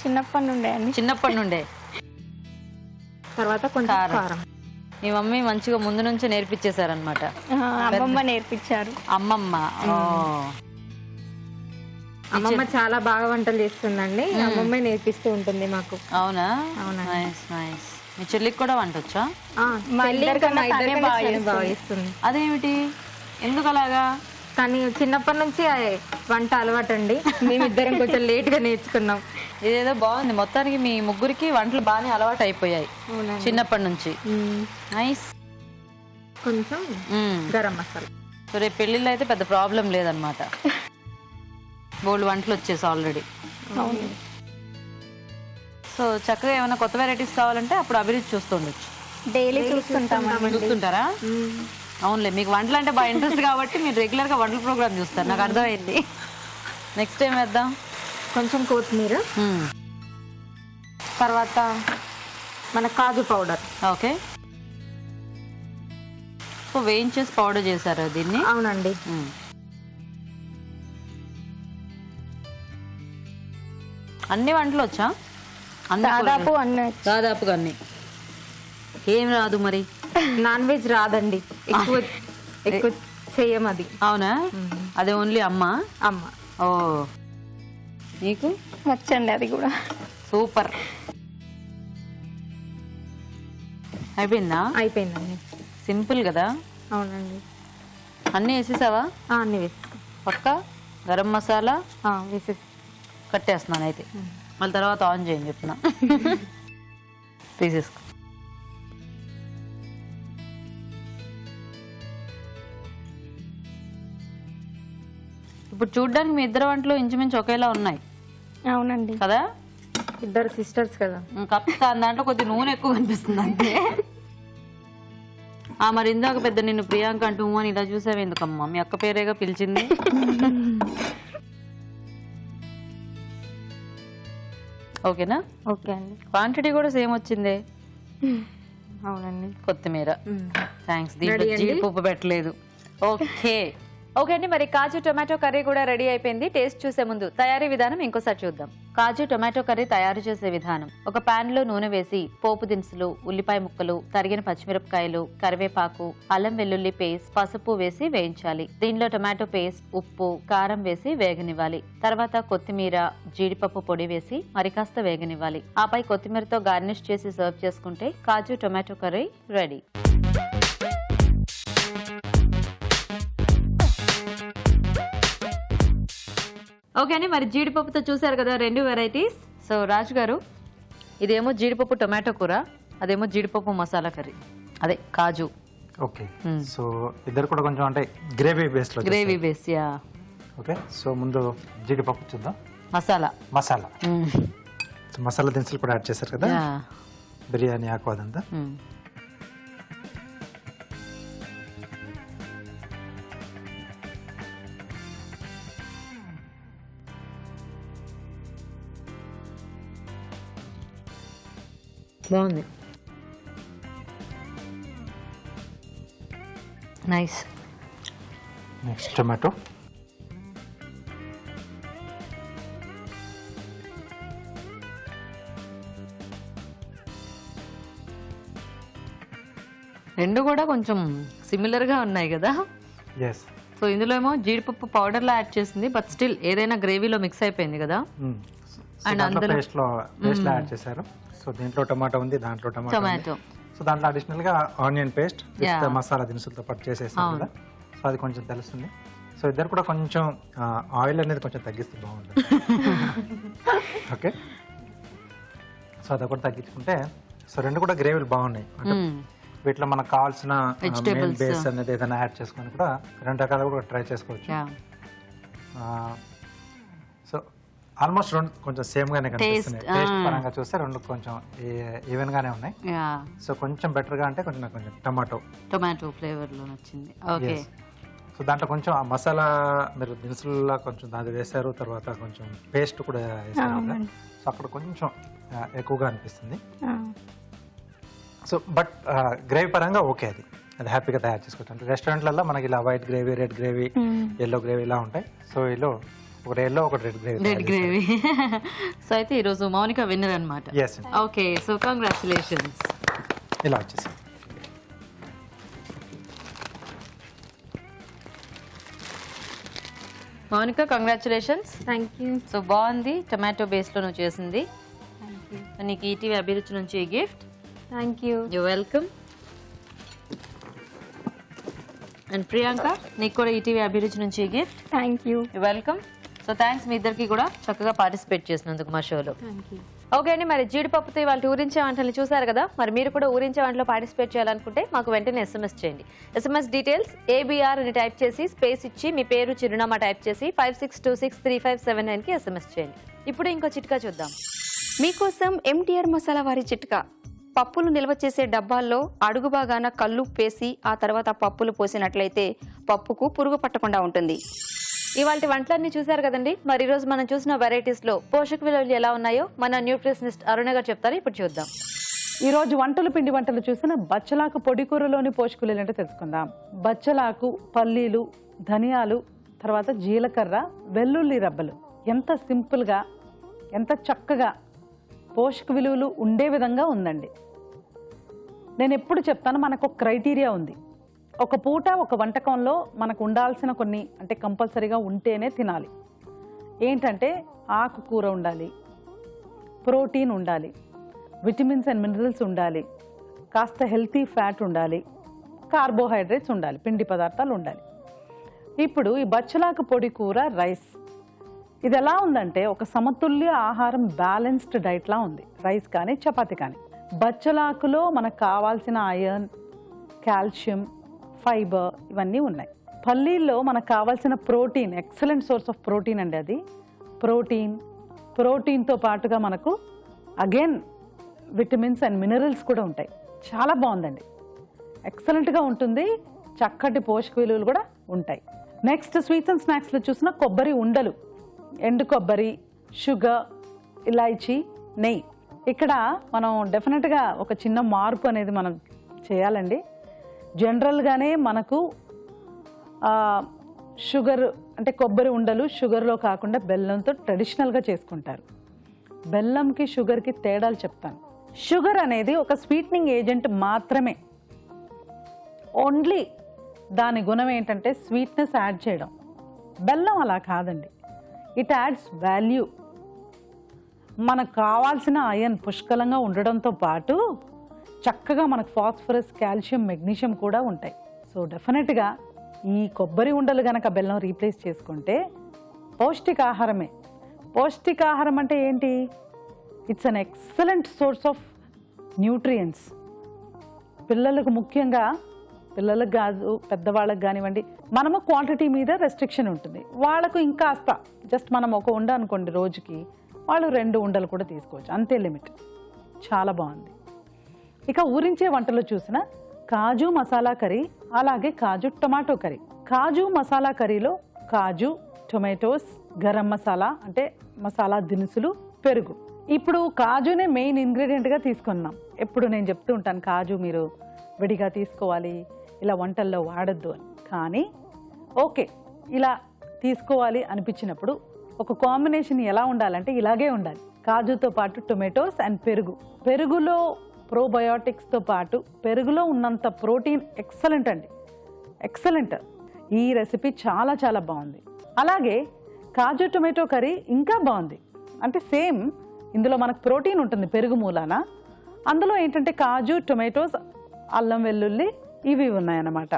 చిన్నప్పటి నుండే అండి. చిన్నప్పటి నుండే. తర్వాత కొంచెం కారం. మీ మమ్మీ మంచిగా ముందు నుంచే నేర్పించేశారనమాట. అమ్మమ్మ నేర్పించారు. అమ్మమ్మ. అమ్మమ్మ చాలా బాగా వంటలు చేస్తుందండి. అమ్మమ్మ నేర్పిస్తూ ఉంటుంది మాకు. అవునా? Nice nice. మీ చెల్లికి కూడా వంట వచ్చా? బాగా చేస్తుంది. అదేమిటి, ఎందుకు అలాగా? కానీ చిన్నప్పటి నుంచి వంట అలవాటు అండి. మేమిద్దరం కొంచెం లేట్ గా నేర్చుకున్నాం. ఇదేదో బాగుంది. మొత్తానికి మీ ముగ్గురికి వంటలు బాగానే అలవాటు అయిపోయాయి చిన్నప్పటి నుంచి. నైస్. కొంచెం గరం మసాలా. సో రేపు పెళ్ళిళ్ళు అయితే పెద్ద ప్రాబ్లం లేదనమాట. బోల్డ్ వంటలు వచ్చేసి ఆల్రెడీ. సో చక్కగా ఏమైనా కొత్త వెరైటీస్ కావాలంటే అప్పుడు అభిరుచి చూస్తుండొచ్చు. డైలీ చూస్తుంటారా? అవునులే, మీకు వంటలు అంటే బాగా ఇంట్రెస్ట్ కాబట్టి మీరు రెగ్యులర్గా వంటల ప్రోగ్రామ్ చూస్తారు, నాకు అర్థమైంది. నెక్స్ట్ ఏం వేద్దాం? కొంచెం కొత్తిమీర, తర్వాత మన కాజు పౌడర్. ఓకే. సో వేయించేసి పౌడర్ చేశారు దీన్ని? అవునండి. అన్ని వంటలు వచ్చా? దాదాపుగా అన్ని. ఏం రాదు మరి? నాన్ వెజ్ రాదండి, ఎక్కువ చెయ్యం అది. అవునా? అదే ఓన్లీ అమ్మ. ఓ, నీకు వచ్చండి అది కూడా. సూపర్. అయిపోయిందా? అయిపోయిందండి. సింపుల్ కదా. అవునండి. అన్నీ వేసేసావా? అన్నీ వేసి పక్క గరం మసాలా వేసేసి కట్టేస్తున్నాను అయితే. మళ్ళీ తర్వాత ఆన్ చేయండి చెప్తున్నా. తీసేసుకో. ఇప్పుడు చూడ్డానికి మీ ఇద్దరు వంటలు ఇంచుమించు ఒకేలా ఉన్నాయి. అవునండి కదా, ఇద్దరు సిస్టర్స్ కదా. కాకపోతే దాంట్లో కొద్దిగా నూనె ఎక్కువ కనిపిస్తుంది అంతే. మరి ఇందాక పెద్ద నిన్ను ప్రియాంక అంటూ అని ఇలా చూసావు ఎందుకమ్మా? మీ అక్క పేరేగా పిలిచింది. ఓకేనా? ఓకే అండి. క్వాంటిటీ కూడా సేమ్ వచ్చిందే. అవునండి. కొత్తిమీర. థ్యాంక్స్. దీంట్లో జీడిపప్పు పెట్టలేదు. ఓకే ఓకే అండి. మరి కాజు టొమాటో కర్రీ కూడా రెడీ అయిపోయింది. టేస్ట్ చూసే ముందు తయారీ విధానం ఇంకోసారి చూద్దాం. కాజు టొమాటో కర్రీ తయారు చేసే విధానం: ఒక పాన్ లో నూనె వేసి పోపు దినుసులు, ఉల్లిపాయ ముక్కలు, తరిగిన పచ్చిమిరపకాయలు, కరివేపాకు, అల్లం వెల్లుల్లి పేస్ట్, పసుపు వేసి వేయించాలి. దీనిలో టొమాటో పేస్ట్, ఉప్పు, కారం వేసి వేగనివ్వాలి. తర్వాత కొత్తిమీర, జీడిపప్పు పొడి వేసి మరి కాస్త వేగనివ్వాలి. ఆపై కొత్తిమీరతో గార్నిష్ చేసి సర్వ్ చేసుకుంటే కాజు టొమాటో కర్రీ రెడీ. ఓకే అండి. మరి జీడిపప్పుతో చూసారు కదా రెండు వెరైటీస్. సో రాజు గారు, ఇదేమో జీడిపప్పు టొమాటో కూర, అదేమో జీడిపప్పు మసాలా కర్రీ, అదే కాజు. ఓకే. సో ఇద్దరు కూడా కొంచెం అంటే గ్రేవీ బేస్ లో. Gravy base. Yeah. Okay. So ముందు జీడిపప్పు చూద్దాం. మసాలా. సో మసాలా దినుసులు కూడా యాడ్ చేశారు కదా, బిర్యానీ ఆకు అదంతా. బాగుంది. నైస్. Next tomato. రెండు కూడా కొంచెం సిమిలర్ గా ఉన్నాయి కదా. ఎస్. సో ఇందులో ఏమో జీడిపప్పు పౌడర్ లో యాడ్ చేసింది, బట్ స్టిల్ ఏదైనా గ్రేవీలో మిక్స్ అయిపోయింది కదా. అండ్ అందులో పేస్ట్ లో యాడ్ చేశారు. సో దీంట్లో టొమాటో ఉంది, దాంట్లో టొమాటో. సో దాంట్లో అడిషనల్ గా ఆనియన్ పేస్ట్ మసాలా దినుసులతో పాటు చేసేసారు కదా. సో అది కొంచెం తెలుస్తుంది. సో ఇద్దరు కూడా కొంచెం ఆయిల్ అనేది కొంచెం తగ్గిస్తే బాగుంటుంది. ఓకే. సో అది ఒకటి తగ్గించుకుంటే, సో రెండు కూడా గ్రేవీలు బాగున్నాయి. వీటిలో మనకు కావాల్సిన బేస్ అనేది ఏదైనా యాడ్ చేసుకొని కూడా రెండు రకాలు కూడా ట్రై చేసుకోవచ్చు. సో ఆల్మోస్ట్ రెండు కొంచెం సేమ్ గానే కనిపిస్తున్నాయి. టేస్ట్ పరంగా చూస్తే రెండు కొంచెం ఈవెన్ గానే ఉన్నాయి. సో కొంచెం బెటర్ గా అంటే కొంచెం టొమాటో ఫ్లేవర్ లో నచ్చింది. ఓకే, సో దాంట్లో కొంచెం ఆ మసాలా మీరు దినుసుల్లో కొంచెం దాని వేశారు, తర్వాత కొంచెం పేస్ట్ కూడా వేసారు కదా, సో అక్కడ కొంచెం ఎక్కువగా అనిపిస్తుంది. సో బట్ గ్రేవీ పరంగా ఓకే, అది హ్యాపీగా తయారు చేసుకోవచ్చు. రెస్టారెంట్లలో మనకి ఇలా white gravy, red gravy, yellow gravy ఇలా ఉంటాయి. సో ఇలా ఒకటి ఎల్లో ఒకటి రెడ్ గ్రేవీ. సో అయితే ఈరోజు మౌనిక విన్నర్ అనమాట. Okay, so congratulations. ఇలా వచ్చేసి Mounika, congratulations. Thank you. So బాగుంది, టొమాటో బేస్ లో నువ్వు చేసింది. నీకు ఈటీవీ అభిరుచి నుంచి gift. Thank you. You welcome. And Priyanka, నీకు కూడా ఈటీవీ అభిరుచి నుంచి gift. Thank you. You welcome. So thanks మీ ఇద్దరికి కూడా చక్కగా పార్టిసిపేట్ చేసినందుకు మా షోలో. ఓకే అండి, మరి జీడిపప్పుతో ఇవాళ ఊరించే వంటలు చూసారు కదా. మరి మీరు కూడా ఊరించే వంటలో పార్టిసిపేట్ చేయాలనుకుంటే మాకు వెంటనే SMS చేయండి. SMS డీటెయిల్స్ ABR అని టైప్ చేసి స్పేస్ ఇచ్చి మీ పేరు, చిరునామా టైప్ చేసి 56263579కి SMS చేయండి. ఇప్పుడు ఇంకో చిట్కా చూద్దాం. మీకోసం MTR మసాలా వారి చిట్కా. పప్పులు నిల్వ చేసే డబ్బాల్లో అడుగు భాగాన కల్లుప్పేసి ఆ తర్వాత పప్పులు పోసినట్లయితే పప్పుకు పురుగు పట్టకుండా ఉంటుంది. ఇవాళ వంటలన్నీ చూసారు కదండి. మరి ఈరోజు మనం చూసిన వెరైటీస్ లో పోషక విలువలు ఎలా ఉన్నాయో మన న్యూట్రిషనిస్ట్ అరుణ గారు చెప్తారు. ఇప్పుడు చూద్దాం. ఈ రోజు పిండి వంటలు చూసిన బచ్చలాకు పొడి కూరలోని పోషక విలువలు ఏంటో తెలుసుకుందాం. బచ్చలాకు, పల్లీలు, ధనియాలు, తర్వాత జీలకర్ర, వెల్లుల్లి రబ్బలు ఎంత సింపుల్గా, ఎంత చక్కగా పోషక విలువలు ఉండే విధంగా ఉందండి. నేను ఎప్పుడు చెప్తాను, మనకు ఒక క్రైటీరియా ఉంది. ఒక పూట ఒక వంటకంలో మనకు ఉండాల్సిన కొన్ని అంటే కంపల్సరీగా ఉంటేనే తినాలి. ఏంటంటే ఆకుకూర ఉండాలి, ప్రోటీన్ ఉండాలి, విటమిన్స్ అండ్ మినరల్స్ ఉండాలి, కాస్త హెల్తీ ఫ్యాట్ ఉండాలి, కార్బోహైడ్రేట్స్ ఉండాలి, పిండి పదార్థాలు ఉండాలి. ఇప్పుడు ఈ బచ్చలాకు పొడి కూర రైస్, ఇది ఎలా ఉందంటే ఒక సమతుల్య ఆహారం, బ్యాలెన్స్డ్ డైట్లా ఉంది. రైస్ కానీ చపాతి కానీ. బచ్చలాకులో మనకు కావాల్సిన ఐరన్, కాల్షియం, ఫైబర్ ఇవన్నీ ఉన్నాయి. పల్లీల్లో మనకు కావాల్సిన protein, excellent source of protein అండి అది. ప్రోటీన్తో పాటుగా మనకు అగైన్ విటమిన్స్ అండ్ మినరల్స్ కూడా ఉంటాయి. చాలా బాగుందండి, ఎక్సలెంట్గా ఉంటుంది. చక్కటి పోషక విలువలు కూడా ఉంటాయి. నెక్స్ట్ స్వీట్స్ అండ్ స్నాక్స్లో చూసిన కొబ్బరి ఉండలు, ఎండు కొబ్బరి, షుగర్, ఇలాచీ, నెయ్యి. ఇక్కడ మనం డెఫినెట్గా ఒక చిన్న మార్పు అనేది మనం చేయాలండి. జనరల్గానే మనకు షుగర్ అంటే కొబ్బరి ఉండలు షుగర్లో కాకుండా బెల్లంతో ట్రెడిషనల్గా చేసుకుంటారు. బెల్లంకి షుగర్కి తేడాలు చెప్తాను. షుగర్ అనేది ఒక స్వీట్నింగ్ ఏజెంట్ మాత్రమే. ఓన్లీ దాని గుణం ఏంటంటే స్వీట్నెస్ యాడ్ చేయడం. బెల్లం అలా కాదండి, ఇట్ యాడ్స్ వాల్యూ. మనకు కావాల్సిన ఐరన్ పుష్కలంగా ఉండడంతో పాటు చక్కగా మనకు ఫాస్ఫరస్, కాల్షియం, మెగ్నీషియం కూడా ఉంటాయి. సో డెఫినెట్గా ఈ కొబ్బరి ఉండలు కనుక బెల్లం రీప్లేస్ చేసుకుంటే పౌష్టికాహారమే. పౌష్టికాహారం అంటే ఏంటి? It's an excellent source of nutrients. పిల్లలకు ముఖ్యంగా, పిల్లలకు కాదు పెద్దవాళ్ళకి కానివ్వండి, మనము క్వాంటిటీ మీద రెస్ట్రిక్షన్ ఉంటుంది. వాళ్ళకు ఇంకాస్త జస్ట్ మనం ఒక ఉండ అనుకోండి రోజుకి, వాళ్ళు 2 ఉండలు కూడా తీసుకోవచ్చు, అంతే లిమిట్. చాలా బాగుంది. ఇక ఊరించే వంటలో చూసిన కాజు మసాలా కర్రీ, అలాగే కాజు టొమాటో కర్రీ. కాజు మసాలా కర్రీలో కాజు, టొమాటోస్, గరం మసాలా అంటే మసాలా దినుసులు, పెరుగు. ఇప్పుడు కాజునే మెయిన్ ఇంగ్రీడియంట్గా తీసుకున్నాం. ఎప్పుడు నేను చెప్తూ ఉంటాను కాజు మీరు విడిగా తీసుకోవాలి, ఇలా వంటల్లో వాడద్దు అని. కానీ ఓకే, ఇలా తీసుకోవాలి అనిపించినప్పుడు ఒక కాంబినేషన్ ఎలా ఉండాలంటే ఇలాగే ఉండాలి. కాజుతో పాటు టొమాటోస్ అండ్ పెరుగు. పెరుగులో ప్రోబయోటిక్స్తో పాటు పెరుగులో ఉన్నంత ప్రోటీన్ ఎక్సలెంట్ అండి, ఎక్సలెంట్. ఈ రెసిపీ చాలా చాలా బాగుంది. అలాగే కాజు టొమాటో కర్రీ ఇంకా బాగుంది. అంటే సేమ్ ఇందులో మనకు ప్రోటీన్ ఉంటుంది పెరుగు మూలాన. అందులో ఏంటంటే కాజు, టొమాటోస్, అల్లం వెల్లుల్లి ఇవి ఉన్నాయన్నమాట.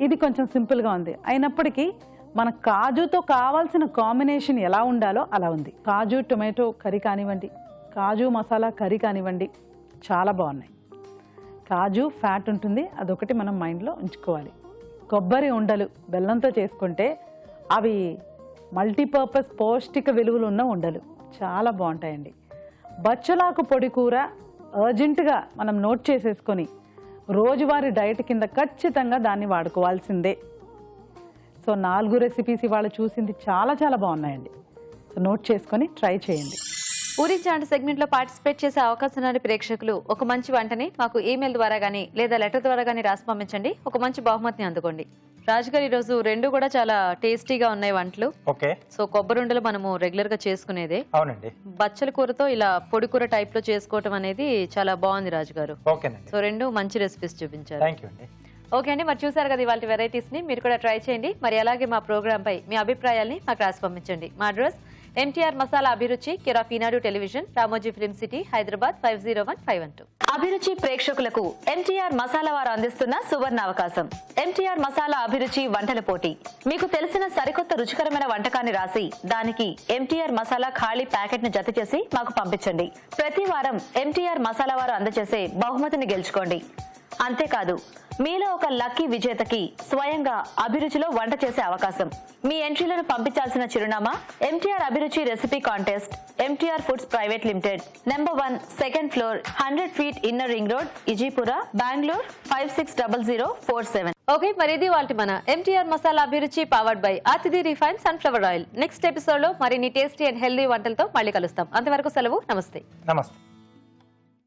ఇది కొంచెం సింపుల్గా ఉంది. అయినప్పటికీ మన కాజుతో కావాల్సిన కాంబినేషన్ ఎలా ఉండాలో అలా ఉంది. కాజు టొమాటో కర్రీ కానివ్వండి, కాజు మసాలా కర్రీ కానివ్వండి, చాలా బాగున్నాయి. కాజు ఫ్యాట్ ఉంటుంది, అదొకటి మనం మైండ్లో ఉంచుకోవాలి. కొబ్బరి ఉండలు బెల్లంతో చేసుకుంటే అవి మల్టీపర్పస్ పౌష్టిక విలువలు ఉన్న ఉండలు. చాలా బాగుంటాయండి. బచ్చలాకు పొడి కూర అర్జెంటుగా మనం నోట్ చేసేసుకొని రోజువారీ డైట్ కింద ఖచ్చితంగా దాన్ని వాడుకోవాల్సిందే. సో 4 రెసిపీస్ ఇవాళ చూసింది చాలా చాలా బాగున్నాయండి. సో నోట్ చేసుకొని ట్రై చేయండి. ఊరించాంటి సెగ్మెంట్ లో పార్టిసిపేట్ చేసే అవకాశం ఉన్న ప్రేక్షకులు ఒక మంచి వంటని మాకు ఈమెయిల్ ద్వారా గానీ లేదా లెటర్ ద్వారా గానీ రాసి పంపించండి. ఒక మంచి బహుమతిని అందుకోండి. రాజు గారు ఈరోజు 2 కూడా చాలా టేస్టీగా ఉన్నాయి వంటలు. ఓకే. సో కొబ్బరి ఉండలు మనము రెగ్యులర్ గా చేసుకునేదే. అవునండి. బచ్చల కూరతో ఇలా పొడి కూర టైప్ లో చేసుకోవటం అనేది చాలా బాగుంది రాజు గారు. ఓకేనండి. సో 2 మంచి రెసిపీస్ చూపించారు. థ్యాంక్ యూ అండి. ఓకే అండి, మరి చూసారు కదా ఇవాళ వెరైటీస్ ని, మీరు కూడా ట్రై చేయండి. మరి అలాగే మా ప్రోగ్రామ్ పై మీ అభిప్రాయాల్ని మాకు రాసి పంపించండి. మా అడ్రస్ MTR మసాలా అభిరుచి, care of Eenadu television, Ramoji film city, Hyderabad 501512. అభిరుచి ప్రేక్షకులకు MTR మసాలా వారు అందిస్తున్న సువర్ణ అవకాశం. MTR మసాలా అభిరుచి వంటల పోటీ. మీకు తెలిసిన సరికొత్త రుచికరమైన వంటకాన్ని రాసి దానికి MTR మసాలా ఖాళీ ప్యాకెట్ ను జత చేసి మాకు పంపించండి. ప్రతి వారం MTR మసాలా వారు అందజేసే బహుమతిని గెలుచుకోండి. అంతేకాదు, మీలో ఒక లక్కీ విజేతకి స్వయంగా అభిరుచిలో వంట చేసే అవకాశం. మీ ఎంట్రీలను పంపించాల్సిన చిరునామా MTR Abhiruchi recipe contest, MTR foods private limited, number 1, second floor, 100 feet inner ring road, Ejipura, Bengaluru 560047. Okay, మరి ఇది వాళ్ళ మన MTR masala Abhiruchi powered by Atithi refine sunflower oil. Next episode లో మరిన్ని టేస్టీ అండ్ హెల్దీ వంటలతో మళ్ళీ కలుస్తాం. అంతవరకు సెలవు. నమస్తే. నమస్తే.